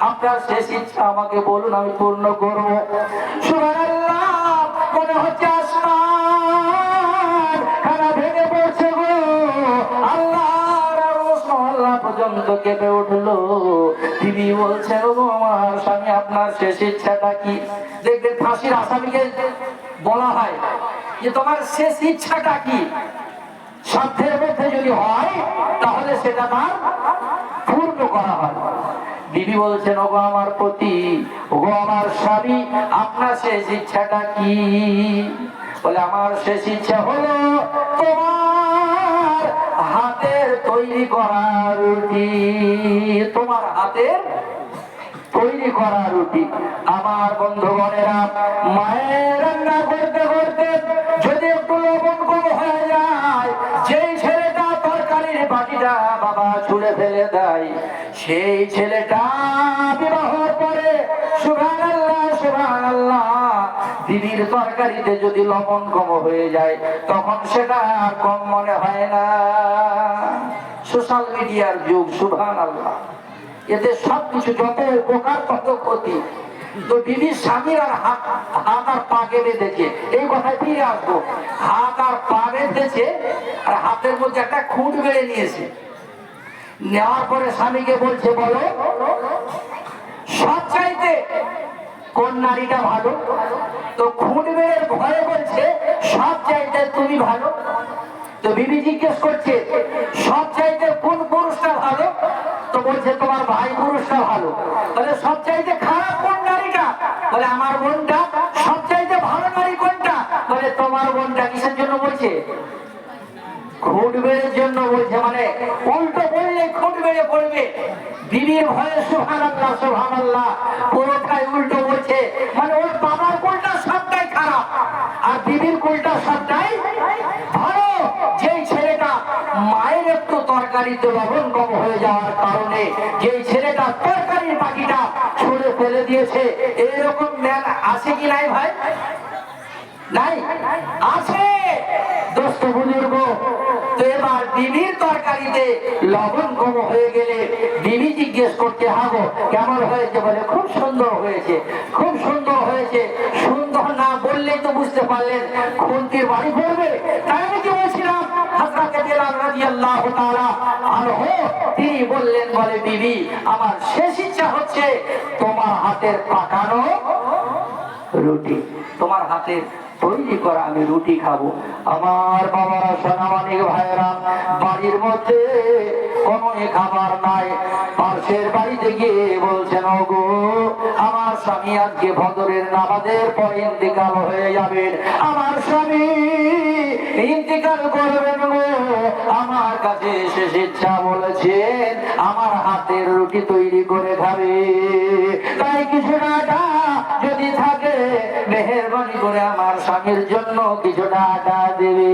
A: আপনার শেষ ইচ্ছা আমাকে বলুন, আমি পূর্ণ করব। সুবহানাল্লাহ। মনে হচ্ছে আসমান খানা ভেঙে পড়ছে গো, আল্লাহর আরশ মহল্লা পর্যন্ত কেঁপে উঠলো। বিবি বলছেন, ওগো আমার স্বামী, আপনার শেষ ইচ্ছাটা কি? দেখবেন ফাঁসির আসামিকে বলা হয় যে তোমার শেষ ইচ্ছাটা কি? সাধ্যের মধ্যে যদি হয় তাহলে সেটা তার পূর্ণ করা হয়। বিবি বলছেন, ওগো আমার পতি, ওগো আমার স্বামী, আপনার শেষ ইচ্ছাটা কি? বলে, আমার শেষ ইচ্ছা হলো তোমার হাতের তৈরি করা রুটি, তোমার হাতের তৈরি করা রুটি। আমার বন্ধুগণেরা, মায়ের রান্না করতে করতে যদি একটু লবণ কম হয়ে যায়, যেই ছেলেটা তরকারির বাটিটা বাবা ছুঁড়ে ফেলে দেয়, সেই ছেলেটা বিবাহের পরে সুবহানাল্লাহ সুবহানাল্লাহ দিদির তরকারিতে যদি লবণ কম হয়ে যায়, তখন সেটা আর কম মনে হয় না। সোশ্যাল মিডিয়ার যুগ, সুবহানাল্লাহ। এতে সবকিছু যত উপকার তত ক্ষতি। তো বিবির স্বামীর আর হাত আর পা বেঁধেছে, এই কথায় ফিরে আসবো। হাত আর পা বেঁধেছে, আর হাতের মধ্যে একটা খুঁট বেড়ে নিয়েছে। নেওয়ার পরে স্বামীকে বলছে, বলো সব চাইতে কোন নারীটা ভালো? তো খুঁট বেড়ে ভয়ে বলছে, সব চাইতে তুমি ভালো। তো বিবি জিজ্ঞেস করছে, সব চাইতে কোন পুরুষটা ভালো? তো বলছে, তোমার ভাই পুরুষটা ভালো। বলে, সব চাইতে খারাপ কোন নারীটা? বলে, আমার বোনটা। সব চাইতে ভালো নারী কোনটা? বলে, তোমার বোনটা। কিসের জন্য বলছে? খুঁট বেড়ের জন্য বলছে। মানে উল্টো বললে খুঁট বেড়ে পড়বে। বিবির ভয়ে সুবহানাল্লাহ সুবহানাল্লাহ পুরোটাই উল্টো বলছে। মানে ওর বাবার কোলটা সবটাই খারাপ, আর বিবির কোলটা সবটাই ভালো। যেই ছেলেটা মায়ের একটু তরকারিতে লবণ কম হয়ে যাওয়ার কারণে যেই ছেলেটা তরকারির বাটিটা ছুঁড়ে ফেলে দিয়েছে, এইরকম জ্ঞান আছে কি নাই ভাই? নাই, আছে দোস্ত বুজুর্গ। তো এবার বিবির তরকারিতে লবণ কম হয়ে গেলে বিবি জিজ্ঞেস করতে, হাগো কেমন হয়েছে? বলে, খুব সুন্দর হয়েছে, খুব সুন্দর হয়েছে। সুন্দর না বললেই তো বুঝতে পারলেন খুন্তির বাড়ি পড়বে। তাই আমি কি বলছিলাম, হযরত বিলাল রাদিয়াল্লাহু তাআলা আনহু তিনি বললেন, বলে, বিবি আমার শেষ ইচ্ছা হচ্ছে তোমার হাতের পাকানো রুটি, তোমার হাতের তৈরি করা আমি রুটি খাবো। আমার বাবারা, সোনামানিক ভাইরা, বাড়ির মধ্যে কোনো খাবার নাই। পাশের বাড়িতে গিয়ে বলছেন, ওগো আমার স্বামী আজকে ফজরের নামাজের পরে ইন্তেকাল হয়ে যাবেন, আমার স্বামী ইন্তেকাল করবেন গো, আমার কাছে শেষ ইচ্ছা বলেছেন আমার হাতের রুটি তৈরি করে খাবে। তাই কিছুটা আটা যদি থাকে মেহেরবানি করে আমার স্বামীর জন্য কিছুটা আটা দেবে।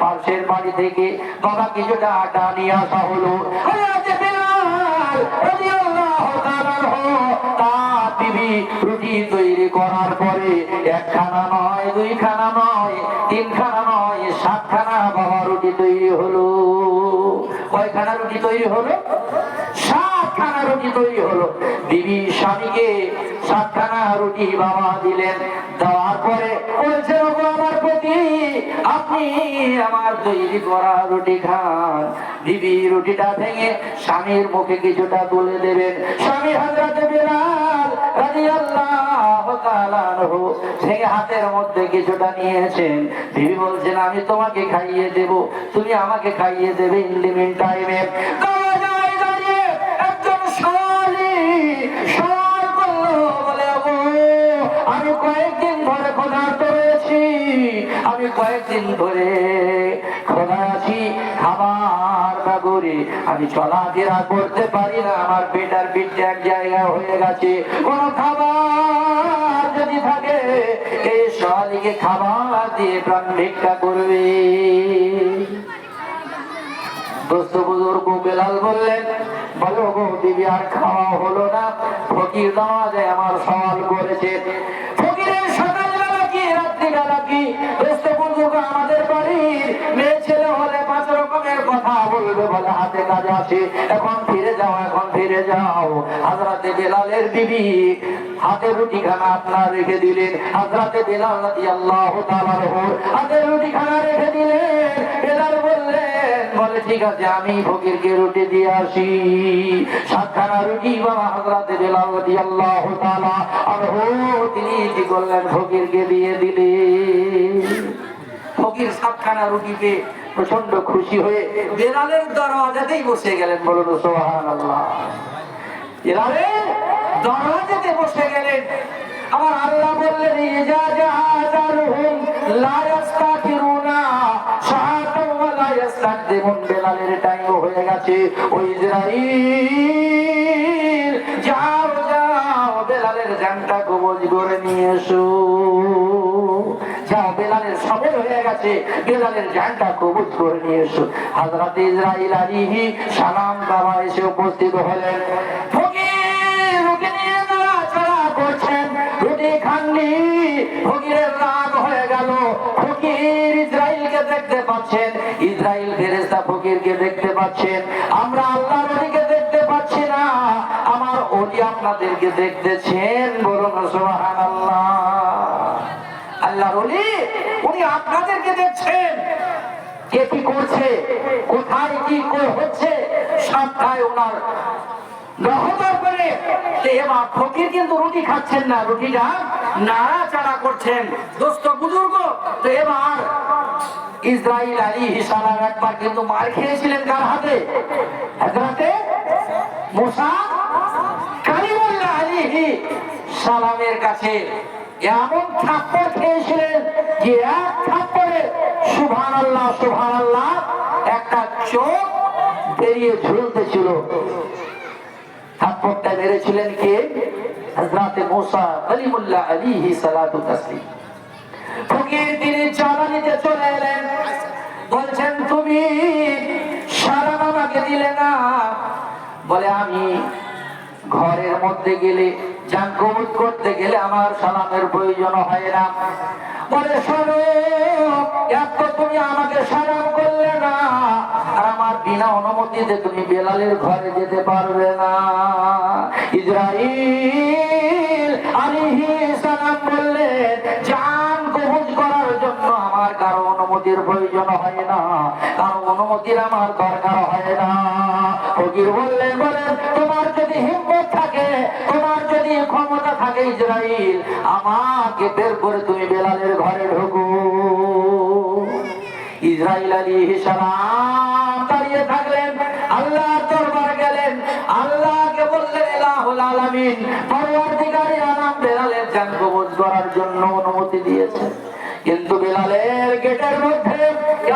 A: পাশের বাড়ি থেকে বাবা কিছুটা আটা নিয়ে আসা হলো। তার বিবি রুটি তৈরি করার পরে একখানা নয়, দুইখানা নয়, তিনখানা নয়, 7খানা বাবা রুটি তৈরি হলো। কয়খানা রুটি তৈরি হলো? 7খানা রুটি তৈরি হলো। বিবি স্বামীকে 7খানা রুটি বাবা দিলেন। দেওয়ার পরে বলছে, ওগো আমার পতি, আপনি আমার তৈরি করা রুটি খান। বিবি রুটিটা ভেঙে স্বামীর মুখে কিছুটা তুলে দেবেন। স্বামী হযরত বিলাল রাদিয়াল্লাহু তাআলা আনহু ভেঙে হাতের মধ্যে কিছুটা নিয়েছেন। বিবি বলছেন, আমি তোমাকে খাইয়ে দেব, তুমি আমাকে খাইয়ে দেবে। ইন দ্য মিন টাইমে আমি কয়েকদিন ধরে ক্ষুধার্ত রয়েছি, আমি কয়েকদিন ধরে ক্ষুধা আছি, খাবার না করে আমি চলাফেরা করতে পারি না, আমার পেটার পিঠে এক জায়গা হয়ে গেছে। কোন খাবার যদি থাকে এই শালিকে খাবার দিয়ে প্রাণ ভিক্ষা করবে। দোস্ত বুজুর্গ বেলাল বললেন, বলো গো দিবি আর খাওয়া হলো না। ফকির দাওয়াতে আমার সওয়াল করেছে, ফকিরের সকালবেলা কি রাত্রিবেলা কি? দোস্ত বুজুর্গ আমাদের বাড়ির মেয়ে ছেলে হলে 5 রকমের কথা বলবে, বলে হাতে কাজ আছে, এখন ফিরে যাও, এখন ফিরে যাও। হযরতে বেলালের বিবি হাতের রুটি খানা আপনার রেখে দিলেন। হযরতে বেলাল রাদিয়াল্লাহু তাআলা হাতের রুটি খানা রেখে দিলেন। বেলাল বললেন, বলে ঠিক আছে আমি ফকিরকে রুটি দিয়ে আসি। 7খানা রুটি বাবা হযরতে বেলাল রাদিয়াল্লাহু তাআলা আনহু তিনি কি করলেন, ফকিরকে দিয়ে দিলেন। ফকির 7খানা রুটি পেয়ে প্রচন্ড খুশি হয়ে বেলালের দরওয়াজাতেই বসে গেলেন। বলুন সুবহানাল্লাহ। এবারে দরজাতে বসে গেলেন। আমার আল্লাহ বললেন ইজা জাহাজালহুম লা ইস্তাকিরুনা সাআতাও ওয়া লা ইস্তাকদিমুন। বেলালের টাইম হয়ে গেছে। ওই ইসরাইল যাও যাও বেলালের জানটা কবজ করে নিয়ে এসো। যাও বেলালের সময় হয়ে গেছে, বেলালের জানটা কবজ করে নিয়ে এসো। হযরত ইসরাইল আলাইহি সালাম বাবা এসে উপস্থিত হলেন। ফকির রুটি নিয়ে নাড়াচাড়া করছেন, রুটি খাননি। ফকিরের রাগ হয়ে গেল। ফকির ইসরাইলকে দেখতে পাচ্ছেন, ইসরাইল ফেরেশতা ফকিরকে দেখতে পাচ্ছেন। আমরা আল্লাহর ওলিকে দেখতে পাচ্ছি না, আমার ওলি আপনাদেরকে দেখতেছেন। বলুন সুবহানাল্লাহ। আল্লাহর ওলি উনি আপনাদেরকে দেখছেন। কে কি করছে, কোথায় কি হচ্ছে, সবটাই ওনার নজর করে। এবার ফকির কিন্তু রুটি খাচ্ছেন না, রুটিটা নাড়াচাড়া করছেন। দোস্ত বুজুর্গ, তো এবার ইসরাইল আলাইহিস সালাম একবার কিন্তু মার খেয়েছিলেন কার হাতে? হযরতে মুসা কালিমুল্লাহ আলাইহিস সালামের কাছে এমন থাপ্পড় খেয়েছিলেন যে এক থাপ্পড়ে সুবহানাল্লাহ সুবহানাল্লাহ একটা চোখ বেরিয়ে ঝুলতেছিল। থাপ্পড়টা মেরেছিলেন কে? হযরতে মুসা কালিমুল্লাহ আলাইহিস সালাতু তাসলিম। ফকির তিনি জ্বালানিতে চলে এলেন। বলছেন তুমি সালাম আমাকে দিলে না। বলে আমি ঘরের মধ্যে গেলে, জান কবুল করতে গেলে আমার সালামের প্রয়োজন হয় না। বলে শোনো, এত তুমি আমাকে সালাম করলে না, আর আমার বিনা অনুমতিতে তুমি বেলালের ঘরে যেতে পারবে না। ইসরাইল আলাইহিস সালাম বললেন জান কবুল করার জন্য আমার কারো অনুমতির প্রয়োজন হয় না, কারো অনুমতির আমার দরকার হয় না। ফকির বললেন তোমার যদি হিম্মত থাকে, তোমার যদি ক্ষমতা থাকে ইসরাইল, আমাকে বের করে তুমি বেলালের ঘরে ঢোকো। ইসরাইল আলাইহিস সালাম দাঁড়িয়ে থাকলেন, আল্লাহর দরবারে গেলেন। আল্লাহকে বললেন ইলাহুল আলামিন পরওয়ারদিগারে আলম বেলালের জান কবজ করার জন্য অনুমতি দিয়েছেন, কিন্তু বেলালের গেটের মধ্যে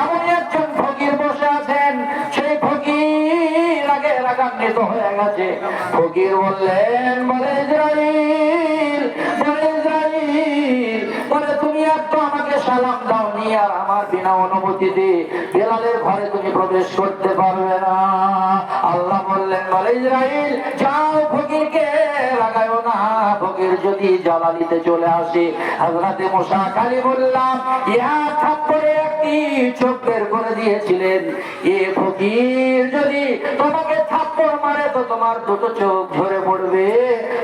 A: এমন একজন ফকির বসে আছেন। সেই ফকির আগে রাগান্বিত হয়ে গেছে। ফকির বললেন বলে ইসরাইল বলে তুমি একটু আমাকে সালাম দাও নি, আর আমার বিনা অনুমতিতে বেলালের ঘরে তুমি প্রবেশ করতে পারবে না। আল্লাহ বললেন বলে ইসরাইল যাও, ফকিরকে লাগায়ও না। ফকির যদি জ্বালানিতে চলে আসে, হযরতে মুসা কালিমুল্লাহ এক থাপ্পড়ে একটি চোখ বের করে দিয়েছিলেন। এ ফকির যদি তোমাকে থাপ্পড় মারে তো তোমার দুটো চোখ ঝরে পড়বে।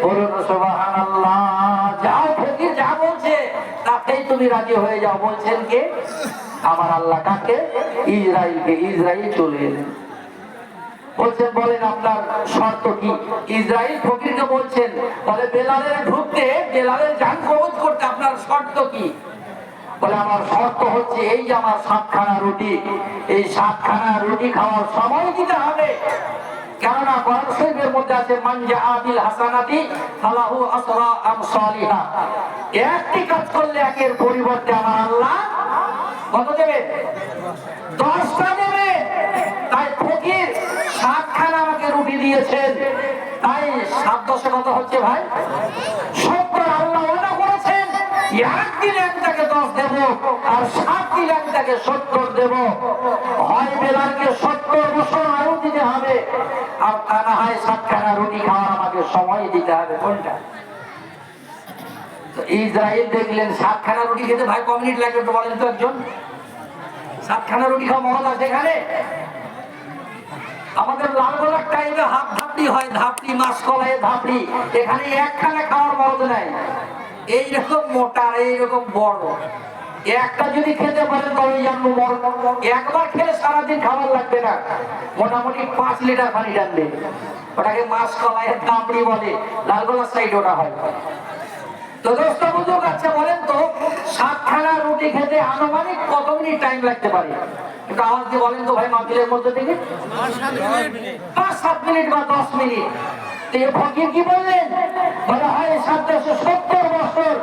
A: বলুন সুবহানাল্লাহ। যাও, ফকির যা বলছে তাতেই তুমি রাজি হয়ে যাও। বলছেন কে? আমার আল্লাহ। কাকে? ইসরাইলকে। ইসরাইল চলে এলেন। বলছেন বলেন আপনার শর্ত কি? ইসরাইল ফকিরকে বলছেন বলে বেলালের ঢুকতে, বেলালের জান কবজ করতে আপনার শর্ত কি? বলে আমার শর্ত হচ্ছে এই যে আমার 7খানা রুটি, এই 7খানা রুটি খাওয়ার সময় দিতে হবে। কেননা কোরআন শরীফের মধ্যে আছে মান জাআ বিল হাসানাতি ফালাহু আসরা আমসালিহা। একটি কাজ করলে একের পরিবর্তে আমার আল্লাহ কত দেবে? 10টা দেবে। তাই ফকির 7খানা আমাকে রুটি দিয়েছেন, তাই 7 10 কত হচ্ছে ভাই? 70। আল্লাহ ওয়াদা করেছেন একদিনে আমি তাকে 10 দেব, আর 7 দিনে আমি তাকে 70 দেব। হয় বেলালকে 70 বছর আরো দিতে হবে, আর তা না হয় 7খানা রুটি খাওয়ার আমাকে সময় দিতে হবে। কোনটা? ইসরাইল দেখলেন 7খানা রুটি খেতে ভাই ক মিনিট লাগবে একটু বলেন তো একজন? 7খানা রুটি খাওয়া মরদ আছে এখানে? আমাদের লালগোলার টাইমে হাফ ধাপড়ি হয়, ধাপড়ি মাসকলাই ধাপড়ি। এখানে 1খানা খাওয়ার মরদ নাই। এইরকম মোটা, এইরকম বড় একটা যদি খেতে পারেন তবে জানবো মরদ। একবার খেলে সারাদিন খাবার লাগবে না, মোটামুটি 5 লিটার পানি টানবে। ওটাকে মাসকলাই ধাপড়ি বলে, লালগোলার সাইড ওটা হয়। তো দোস্ত বুঝুক, আচ্ছা বলেন তো 7খানা রুটি খেতে আনুমানিক কত মিনিট টাইম লাগতে পারে? একটু আওয়াজ দিয়ে বলেন তো ভাই মাহফিলের মধ্যে থেকে। 5-7 মিনিট বা 10 মিনিট। তো এ ফকির কি বললেন? বলে হয় 770 বছর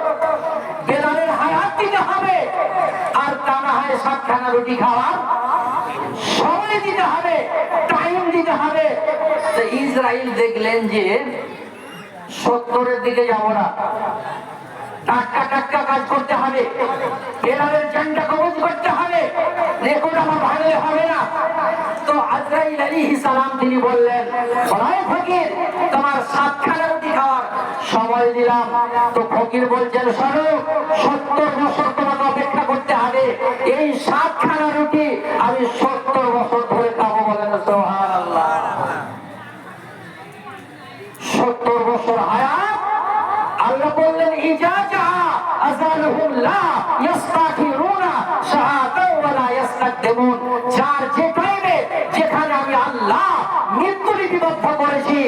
A: বেলালের হায়াত দিতে হবে, আর তা না হয় 7 খানা রুটি খাওয়ার সময় দিতে হবে, টাইম দিতে হবে। তো ইসরাইল দেখলেন যে 70-এর দিকে যাবো না, টাটকা টাটকা কাজ করতে হবে, বেলালের জানটা কবজ করতে হবে, রেকর্ড আমার ভাঙলে হবে না। তো আজরাইল আলাইহিস সালাম তিনি বললেন, ওই ফকির, তোমার 7 খানা রুটি খাওয়ার সময় দিলাম। তো ফকির বলছেন, শোনো, 70 বছর তোমাকে অপেক্ষা করতে হবে, এই 7 খানা রুটি আমি 70 বছর ধরে খাবো। বলেন সুবহানাল্লাহ। 70 বছর হায়াত। আল্লাহ বললেন, ইজাজা আযালহুম লা ইস্তাখিরুনা শাহাতাও ওয়া লা ইস্তাকদিমুন। যার যে টাইমে যেখানে আমি আল্লাহ মৃত্যু লিপিবদ্ধ করেছি,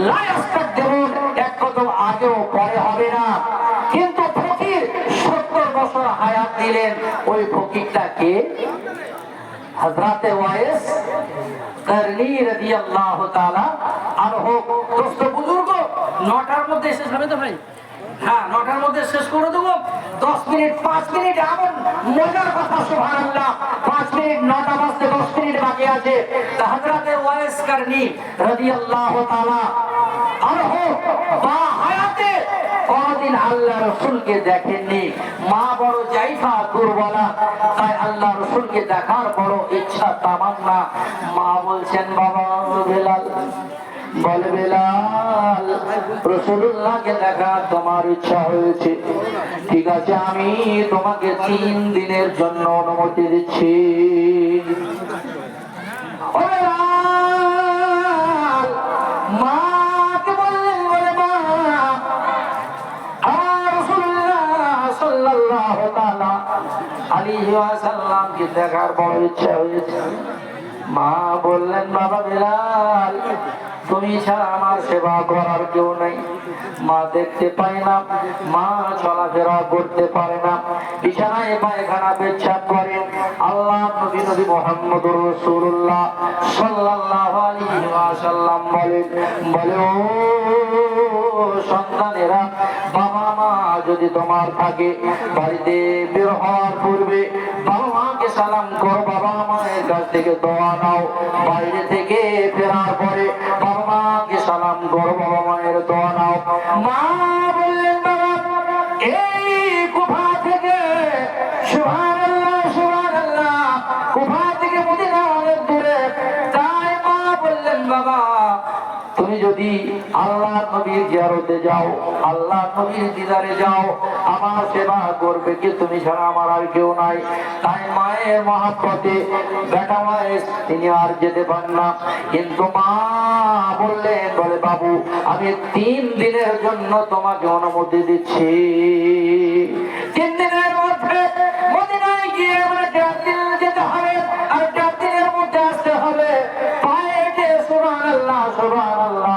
A: লা ইস্তাকদিমুন, এক কদম আগেও পরে হবে না। কিন্তু ফকির 70 বছর হায়াত দিলেন। ওই ফকিরটা কে? হযরতে ওয়াইস কারনী রাদিয়াল্লাহু তাআলা আনহু। দোস্ত বুজুর্গ, 9টার মধ্যে শেষ হবে তো ভাই? হ্যাঁ, 9টার মধ্যে শেষ করে দেবো। 10 মিনিট 5 মিনিট এমন মজার কথা, সুবহানাল্লাহ। 5 মিনিট, 9টা বাজতে 10 মিনিট বাকি আছে। হযরতে ওয়াইস কারনী রাদিয়াল্লাহু তাআলা আনহু বা হায়াতে কোনদিন আল্লাহ রাসূলকে দেখেননি। মা বড় জাইফা দুর্বলা, তাই আল্লাহ রাসূলকে দেখার বড় ইচ্ছা তামান্না। মা বলছেন, বাবা বেলাল, বলে বেলাল, রাসূলুল্লাহকে দেখা তোমার ইচ্ছা হয়েছে, ঠিক আছে, আমি তোমাকে 3 দিনের জন্য অনুমতি দিচ্ছি। ও বেলাল, মাকে বললেন, বলে মা, আমার রাসূলুল্লাহ সাল্লাল্লাহু তাআলা আলাইহি ওয়াসাল্লামকে দেখার বড় ইচ্ছা হয়েছে। মা বললেন, বাবা বেলাল, তুমি ছাড়া আমার সেবা করার কেউ নাই। মা দেখতে পায় না, মা চলাফেরা করতে পারে না, বিছানায় পায়খানা পেচ্ছাপ করে। আল্লাহ নবী নবী মুহাম্মদুর রাসূলুল্লাহ সাল্লাল্লাহু আলাইহি ওয়াসাল্লাম বলে, ও সন্তানেরা, বাবা মা যদি তোমার থাকে, বাড়িতে বের হওয়ার পূর্বে বাবা মাকে সালাম করো, বাবা মায়ের কাছ থেকে দোয়া নাও। বাইরে থেকে ফেরার পরে বাবা মাকে সালাম করো, বাবা মায়ের দোয়া নাও। মা বললেন, বাবা, এই কুফা থেকে, সুবহানাল্লাহ সুবহানাল্লাহ, কুফা থেকে মদিনা অনেক দূরে। তাই মা বললেন, বাবা, তুমি যদি আল্লাহ নবীর জিয়ারতে যাও, আল্লাহ নবীর দিদারে যাও, আমার সেবা করবে কি তুমি ছাড়া আমার আর কেউ নাই। তাই মায়ের মহাব্বতে বেটা ওয়াইস তিনি আর যেতে পারেন না। কিন্তু মা বললেন, বলে, বাবু, আমি 3 দিনের জন্য তোমাকে অনুমতি দিচ্ছি। 3 দিনের মধ্যে মদিনায় গিয়ে আমরা 4 দিন যেতে হবে, আর 4 দিনের মধ্যে আসতে হবে। সুবহানাল্লাহ সুবহানাল্লাহ।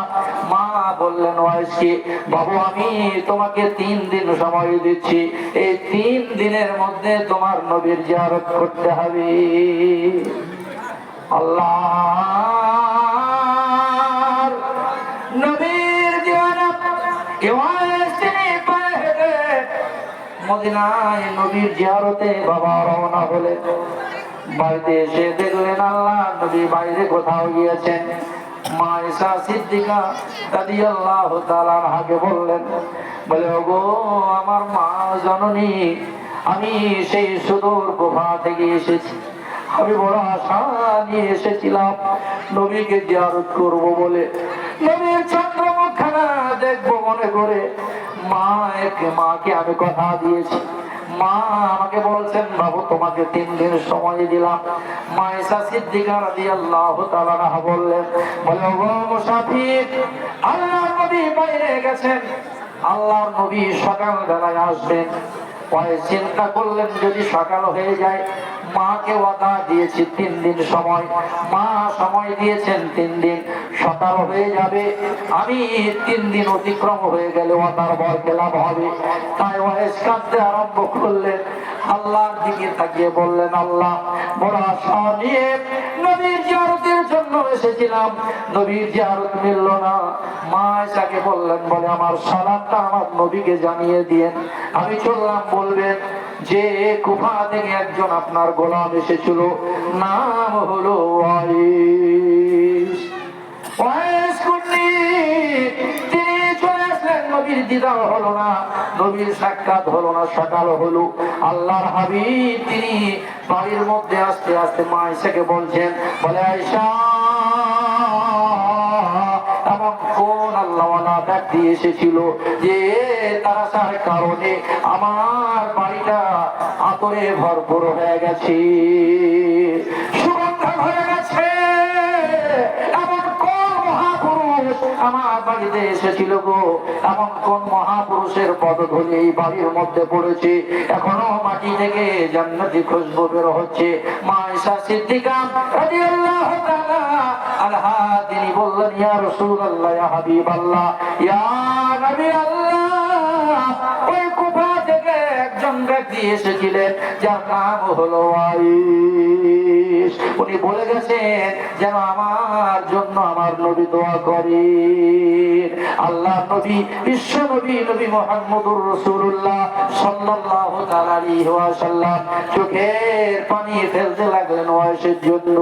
A: মা বললেন ওয়াইসকে, বাবু, আমি তোমাকে 3 দিন সময় দিচ্ছি, এই 3 দিনের মধ্যে তোমার নবীর জিয়ারত করতে হবে। আল্লাহর নবীর দিওয়ানা ওয়াইস তিনি পায়ে হেঁটে মদিনায় নবীর জিয়ারতে বাবা রওনা হলেন। বাড়িতে এসে দেখলেন আল্লাহ নবী বাইরে কোথাও গিয়েছেন। মা ঈসা সিদ্দিকা রাদিয়াল্লাহু তাআলা আনহাকে বললেন, বলে, ওগো আমার মা জননী, আমি সেই সুদূর গুহা থেকে এসেছি। আমি বড় আশা নিয়ে এসেছিলাম নবীকে জিয়ারত করব বলে, নবীর চন্দ্রমুখখানা দেখবো মনে করে মাকে আমি কথা দিয়েছি। মা আমাকে বলছেন, বাবু, তোমাকে 3 দিন সময় দিলাম। মা ঈসা সিদ্দিকা রাদিয়াল্লাহু তাআলা আনহা বললেন, বলে, ওগো মুসাফির, আল্লাহর নবী বাইরে গেছেন, আল্লাহর নবী সকাল বেলায় আসবেন। চিন্তা করলেন, যদি সকাল হয়ে যায়, মাকে ওয়াদা দিয়েছি 3 দিন সময়, মা সময় দিয়েছেন 3 দিন, সকাল হয়ে যাবে, আমি 3 দিন অতিক্রম হয়ে গেলে ওয়াদার বরখেলাপ হবে। তাই ওয়াইস কাঁদতে আরম্ভ করলেন, আল্লাহর দিকে তাকিয়ে বললেন, আল্লাহ, বড় আশা নিয়ে নবীর জিয়ারতের জন্য এসেছিলাম, নবীর জিয়ারত মিলল না। মা আয়েশাকে বললেন, বলে আমার সালামটা আমার নবীকে জানিয়ে দিয়েন। আমি চললাম, বলবেন যে কুফা থেকে একজন আপনার গোলাম এসেছিল, নাম হলো ওয়াইস। ওয়াইস কুন্নি, তিনি চলে আসলেন। নবীর দিদার হলো না, নবীর সাক্ষাৎ হলো না। সকাল হলো, আল্লাহর হাবিব তিনি বাড়ির মধ্যে আস্তে আস্তে মা আয়েশাকে বলছেন, বলে আয়েশা, এমন কোন আল্লাহওয়ালা ব্যক্তি এসেছিল যে তার আসার কারণে আমার বাড়িটা আতরে ভরপুর হয়ে গেছে, সুগন্ধ হয়ে গেছে। এমন কোন মহাপুরুষ আমার বাড়িতে এসেছিল গো? এমন কোন মহাপুরুষের পদধূলি এই বাড়ির মধ্যে পড়েছে? এখনো মাটি থেকে জান্নাতি খুশবু বের হচ্ছে। মা আয়েশা সিদ্দিকা রাদিয়াল্লাহু তাআলা আনহা তিনি বললেন, ইয়া রাসূলুল্লাহ, ইয়া হাবিবাল্লাহ, ইয়া নবী আল্লাহ, ওই কুফা থেকে একজন ব্যক্তি এসেছিলেন যার নাম হলো ওয়াইস। উনি বলে গেছেন যেন আমার জন্য আমার নবী দোয়া করেন। আল্লাহ নবী, বিশ্ব নবী, নবী মুহাম্মদুর রাসূলুল্লাহ সাল্লাল্লাহু তাআলা আলাইহি ওয়াসাল্লাম চোখের পানি ফেলতে লাগলেন ওয়াইসের জন্য।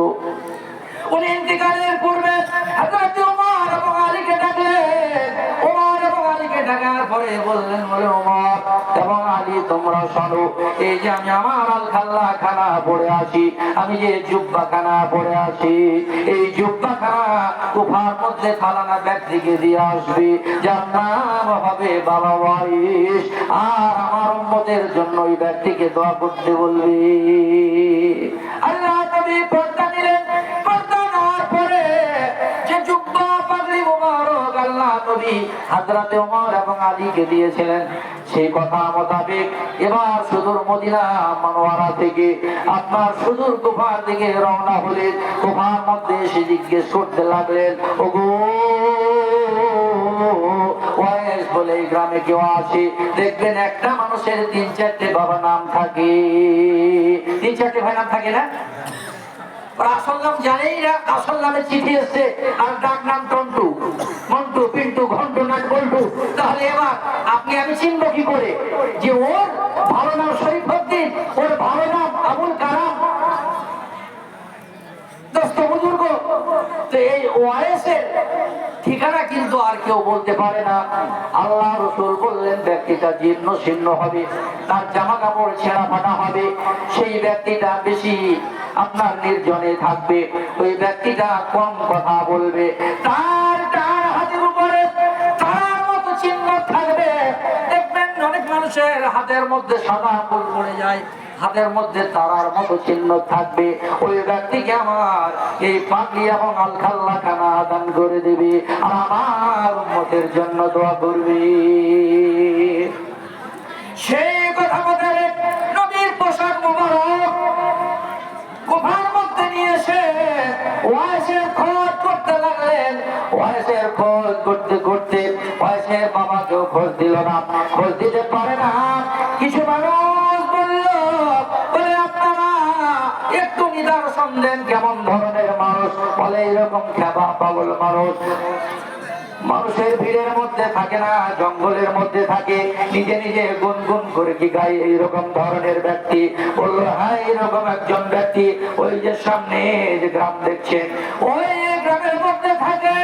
A: উনি ইন্তেকালের পূর্বে হযরত ওমর এবং আলীকে ডাকলেন। ওমর এবং আলীকে ডাকার পরে বললেন, বলে ওমর এবং আলী, তোমরা শোনো, এই যে আমি আমার আলখাল্লা খানা পড়ে আছি, আমি যে জুব্বা খানা পড়ে আছি, এই জুব্বা খানা কুফার মধ্যে ফালানা ব্যক্তিকে দিয়ে আসবে, যার নাম হবে বাবা ওয়াইস। আর আমার উম্মতের জন্য ওই ব্যক্তিকে দোয়া করতে বলবে। আল্লাহ নবী পর্দা নিলেন। পর্দা নেওয়ার পরে যে জুব্বা পাগড়ি মোবারক আল্লাহ নবী হযরতে ওমর এবং আলীকে দিয়েছিলেন, সেই কথা মোতাবেক এবার সুদূর মদিনা মনোয়ারা থেকে আপনার সুদূর কুফার দিকে রওনা হলেন। কুফার মধ্যে এসে জিজ্ঞেস করতে লাগলেন, ওগো ওয়াইস বলে এই গ্রামে কেউ আছে? দেখবেন একটা মানুষের 3-4টে বাবা নাম থাকে, 3-4টে ভাই নাম থাকে না? আসল নাম জানেই না, আসল নামে চিঠি এসছে, আর ডাক নাম টন্টু, মন্টু, পিন্টু, ঘন্টু, নাট, বল্টু। তাহলে এবার আপনি আমি চিনবো কি করে যে ওর ভালো নাম শরীফউদ্দিন, ওর ভালো নাম আবুল কালাম? দোস্ত বুজুর্গ, তো এই ওয়াইসের ঠিকানা কিন্তু আর কেউ বলতে পারে না। আল্লাহ রাসূল বললেন, ব্যক্তিটা জীর্ণ শীর্ণ হবে, তার জামা কাপড় ছেঁড়া ফাটা হবে, সেই ব্যক্তিটা বেশি আপনার নির্জনে থাকবে, ওই ব্যক্তিটা কম কথা বলবে, তার হাতের উপরে তার মতো চিহ্ন থাকবে। দেখবেন অনেক মানুষের হাতের মধ্যে সাদা ফুল পড়ে যায়, হাতের মধ্যে তারার মতো চিহ্ন থাকবে। ওই ব্যক্তিকে আমার এই পাগড়ি এবং আলখাল্লা খানা দান করে দেবে, আর আমার উম্মতের জন্য দোয়া করবে। সেই কথা মতো নবীর পোশাক মোবারক কুফার মধ্যে নিয়ে এসে ওয়াইসের খোঁজ করতে লাগলেন। ওয়াইসের খোঁজ করতে করতে ওয়াইসের বাবাকেও খোঁজ দিল না, খোঁজ দিতে পারে না। কিছু মানুষ বলে আপনারা একটু নিদর্শন দেন কেমন ধরনের মানুষ? বলে এরকম খেপা পাগল মানুষ, মানুষের ভিড়ের মধ্যে থাকে না, জঙ্গলের মধ্যে থাকে, নিজে নিজে গুনগুন করে কি গায়ে এইরকম ধরনের ব্যক্তি। বললো, হ্যাঁ এরকম একজন ব্যক্তি ওই যে সামনে যে গ্রাম দেখছেন, ওই গ্রামের মধ্যে থাকে।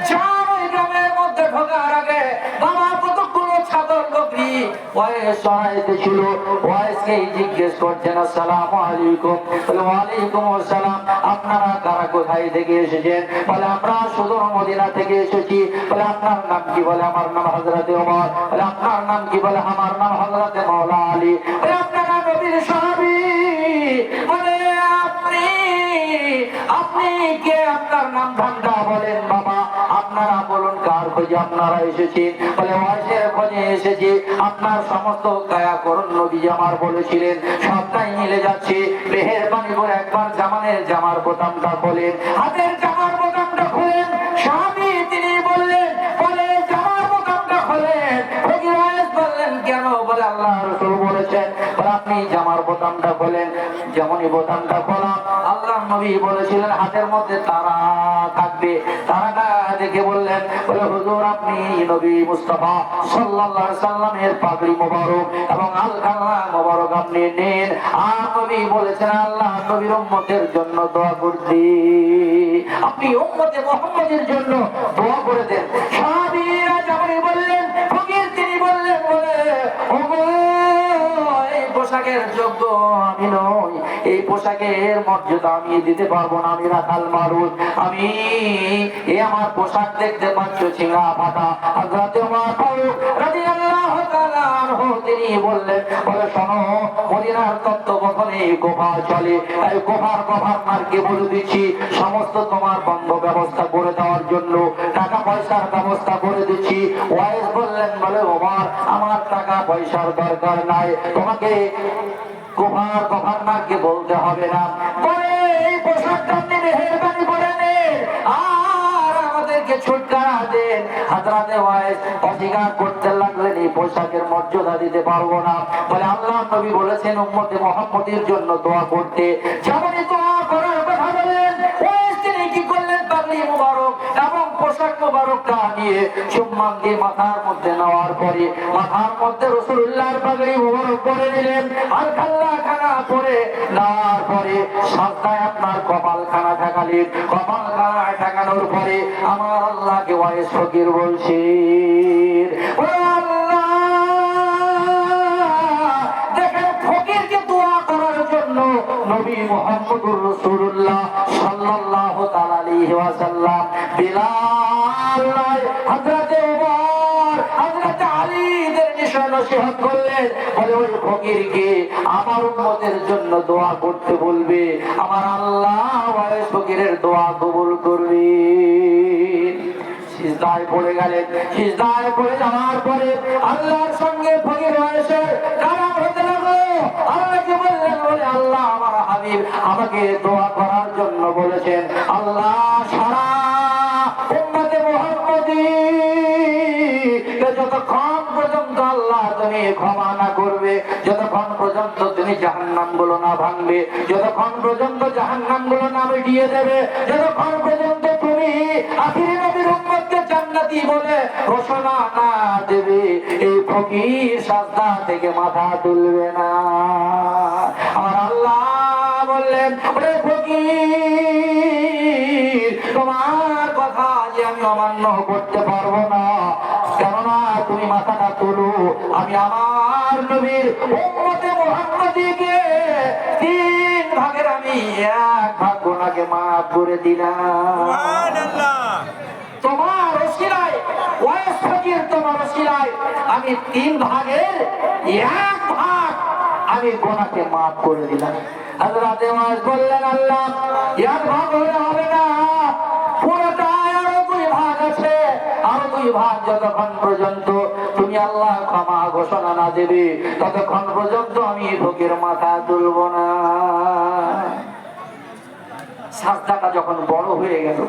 A: যার ওই গ্রামের মধ্যে ঢোকার আগে বাবা কতগুলো ছাগল বকরি ওয়াইস চড়াইতে ছিল। ওয়াইসকেই জিজ্ঞেস করছেন, আসসালামু আলাইকুম। বলে, ওয়ালাইকুম আসসালাম। আপনারা কারা, কোথায় থেকে এসেছেন? বলে, আমরা সুদূর মদিনা থেকে এসেছি। বলে, আপনার নাম কি? বলে, আমার নাম হযরতে ওমর। বলে, আপনার নাম কি? বলে, আমার নাম হযরতে মাওলা আলী। বলে, আপনারা নবীর সাহাবী? বলে, আপনি কে? আপনার নাম ধামটা বলেন বাবা, আপনারা বলুন কার খোঁজে আপনারা এসেছেন? বলে, ওয়াইসের খোঁজে এসেছি। আপনার সমস্ত কায়া করুন নবী আমার বলেছিলেন, সবটাই মিলে যাচ্ছে। মেহেরবানি করে একবার জামানের জামার বোতামটা খোলেন, হাতের জামার বোতামটা খোলেন। স্বামী তিনি বললেন, বলে জামার বোতামটা খোলেন। ফকির ওয়াইস বললেন, কেন? বলে, আল্লাহ রাসূল বলেছেন। বলে, আপনি জামার বোতামটা খোলেন। যেমনই বোতামটা খোলা, আল্লাহ নবী বলেছিলেন হাতের মধ্যে তারা থাকবে। তারাটা দেখে বললেন, বলে হুজুর আপনি নবী মুস্তাফা সাল্লাল্লাহু আলাইহি সাল্লামের পাগড়ি মোবারক এবং আলখাল্লা মোবারক আপনি নেন। আর নবী বলেছেন আল্লাহ নবীর উম্মতের জন্য দোয়া করতে, আপনি উম্মতে মুহাম্মদের জন্য দোয়া করে দেন। সাহাবীরা যখনই বললেন, ফকির তিনি বললেন, বলে ওগো এই পোশাকের যোগ্য আমি নই, এই পোশাকের মর্যাদা আমি দিতে পারবো না, আমি রাখাল মানুষ, আমি এই আমার পোশাক দেখতে পাচ্ছ ছিঁড়া ফাটা। হযরতে ওমর ফারুক রাদিয়াল্লাহু তাআলা আনহু তিনি বললেন, বলে শোনো মদিনার তত্ত্বাবধানে গোফা চলে, এই গোফার গভর্নরকে বলে দিচ্ছি সমস্ত তোমার বন্ধ ব্যবস্থা করে দেওয়ার জন্য, টাকা পয়সার ব্যবস্থা করে দিচ্ছি। ওয়াইস বললেন, বলে ওমর আমার টাকা পয়সার দরকার নাই, তোমাকে গোফার গভর্নরকে বলতে হবে না, পরে এই পোশাকটা আপনি মেহেরবানি করে নেন আর আমাদেরকে ছুটকারা দেন। হযরতে ওয়াইস অস্বীকার করতে লাগলেন, এই পোশাকের মর্যাদা দিতে পারবো না। বলে আল্লাহ নবী বলেছেন উম্মতে মুহাম্মদের জন্য দোয়া করতে, যেমনই দোয়া করার কথা বলেন ওয়াইস তিনি কি করলেন, পাগড়ি মোবারক এবং পোশাক মোবারকটা নিয়ে চুম্বন দিয়ে মাথার মধ্যে নেওয়ার পরে মাথার মধ্যে রাসূলুল্লাহর পাগড়ি মোবারক পরে দিলেন। আর খাল্লা খানা পরে নেওয়ার পরে সাজদায় আপনার কপাল খানা ঠেকালেন। কপাল খানা ঠেকানোর পরে আমার আল্লাহকে ওয়াইস ফকির বলছেন, ও আল্লাহ দেখেন ফকিরকে দোয়া করার জন্য নবী মুহাম্মদুর রাসূলুল্লাহ সাল্লাল্লাহু তাআলা আলাইহি ওয়াসাল্লাম বিলাল হযরতে ওমর হযরতে আলীদের নিশান নসিহত করলেন, বলে ওই ফকিরকে আমার উম্মতের জন্য দোয়া করতে বলবে, আমার আল্লাহ ওই ফকিরের দোয়া কবুল করবে। সিজদায় পড়ে গেলেন। সিজদায় পড়ে যাওয়ার পরে আল্লাহর সঙ্গে ফকির হয়েছে কালাম হতে লাগলো। আল্লাহকে বললেন, বলে আল্লাহ আমার হাবিব আমাকে দোয়া করার জন্য বলেছেন, আল্লাহ সারা উম্মতে মুহাম্মদী যতক্ষণ পর্যন্ত আল্লাহ তুমি ক্ষমা না করবে, যতক্ষণ পর্যন্ত তুমি জাহান্নামগুলো না ভাঙবে, যতক্ষণ পর্যন্ত জাহান্নামগুলো না মিটিয়ে দেবে, যতক্ষণ পর্যন্ত তুমি আখিরি নবীর উম্মতকে জান্নাতি বলে ঘোষণা না দেবে, এই ফকির সাজদা থেকে মাথা তুলবে না। আর আল্লাহ বললেন, ওরে ফকির তোমার কথা যে আমি অমান্য করতে পারবো না, কেননা তুমি মাথাটা তুলো, আমি আমার নবীর উম্মতে মুহাম্মদীকে 3 ভাগের আমি 1 ভাগ গুনাহকে মাফ করে দিলাম। সুবহানাল্লাহ। তোমার ওসিলায় ওয়াইস ফকির তোমার ওসিলায় আমি 3 ভাগের 1 ভাগ আমি গুনাহকে মাফ করে দিলাম। হযরত ওয়াইস বললেন, আল্লাহ 1 ভাগ হলে হবে না, পুরোটা আরো 2 ভাগ আছে, আরো 2 ভাগ যতক্ষণ পর্যন্ত তুমি আল্লাহ ক্ষমা ঘোষণা না দেবে ততক্ষণ পর্যন্ত আমি ফকির মাথা তুলব না। সাজদাটা যখন বড় হয়ে গেল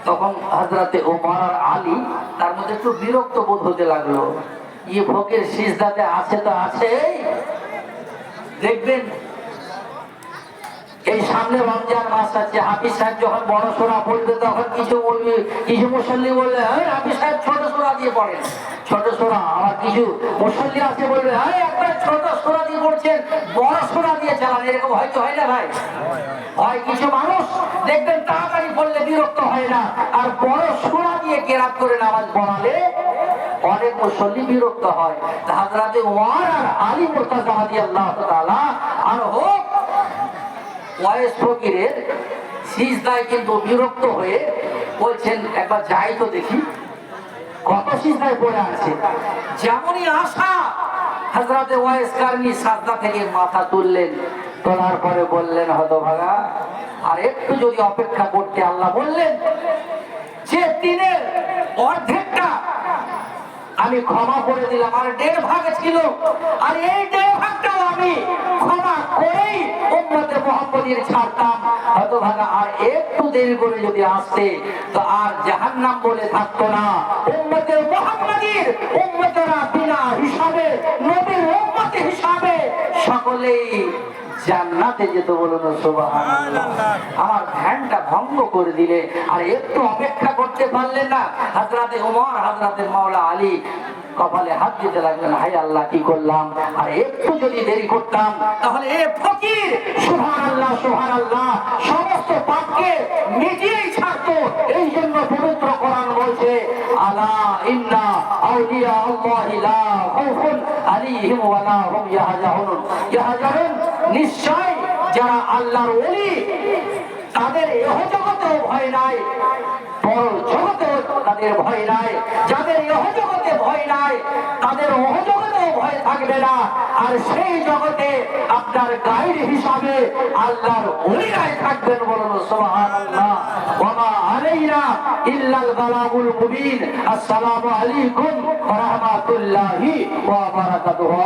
A: তখন হযরতে ওমর আর আলী তার মধ্যে একটু বিরক্ত বোধ হতে লাগলো, এই ফকির সিজদাতে আছে তো আছে, দেখবেন এই সামনে রমজান মাস আছে, হাফিজ সাহেব যখন বড় সূরা পড়বে তখন কিছু মুসল্লি বললে হাফিজ সাহেব ছোট সূরা দিয়ে পড়েন, ছোট সূরা, আবার কিছু মুসল্লি আছে বলবে একটা ছোট সূরা দিয়ে পড়ছেন, বড় সূরা দিয়ে চালান, এরকম হয়তো হয় না ভাই? হয় কিছু মানুষ দেখবেন তাড়াতাড়ি পড়লে বিরক্ত হয় না, আর বড় সূরা দিয়ে কেরাত করে নামাজ পড়ালে অনেক মুসল্লি বিরক্ত হয়। হযরতে ওমর আর আলী মুর্তজা রাদিয়াল্লাহু তাআলা আনহু ওয়াইস ফকিরের সিজদায় কিন্তু বিরক্ত হয়ে বলছেন, একবার যাই তো দেখি কত সিজদায় পড়ে আছে। যেমনই আশা হযরতে ওয়াইস কারনি সাজদা থেকে মাথা তুললেন, তোলার পরে বললেন, হতভাগা আর একটু যদি অপেক্ষা করতে, আল্লাহ বললেন যে 3-এর অর্ধেকটা আমি ক্ষমা করে দিলাম, আর 1.5 ভাগ ছিল, আর এই 1.5 ভাগটাও আমি ক্ষমা করেই উম্মতে মুহাম্মদীর ছাড়তাম। হতভাগা আর একটু দেরি করে যদি আসতে তো আর জাহান্নাম বলে থাকতো না, উম্মতে মুহাম্মদীর উম্মতেরা বিনা হিসাবে নবীর উম্মত উম্মত হিসাবে সকলেই জান্নাতে যেত, বলুন সুবহানাল্লাহ। আমার ধ্যানটা ভঙ্গ করে দিলে, আর একটু অপেক্ষা করতে পারলেন না। হযরতে ওমর, হযরতে মাওলা আলী কপালে হাত দিতে লাগলেন, হাই আল্লাহ কি করলাম, আর একটু যদি দেরি করতাম তাহলে এ ফকির সুবহানাল্লাহ সুবহানাল্লাহ সমস্ত পাপকে মিটিয়েই ছাড়তো। এই জন্য পবিত্র কোরআন বলছে, আলা ইন্না আউলিয়া আল্লাহি লা খাউফুন আলাইহিম ওয়া লা হুম ইয়াহজানুন। নিশ্চয় যারা আল্লাহর ওলি, তাদের ইহ জগতেও ভয় নাই, পর জগতেও তাদের ভয় নাই। যাদের ইহ জগতে ভয় নাই, তাদের ওহ জগতেও ভয় থাকবে না। আর সেই জগতে আপনার গাইড হিসাবে আল্লাহর ওলিরাই থাকবেন, বলুন সুবহানাল্লাহ। ওয়া মা আলাইনা ইল্লাল বালাগুল মুবিন। আসসালামু আলাইকুম ওয়া রাহমাতুল্লাহি ওয়া বারাকাতুহু।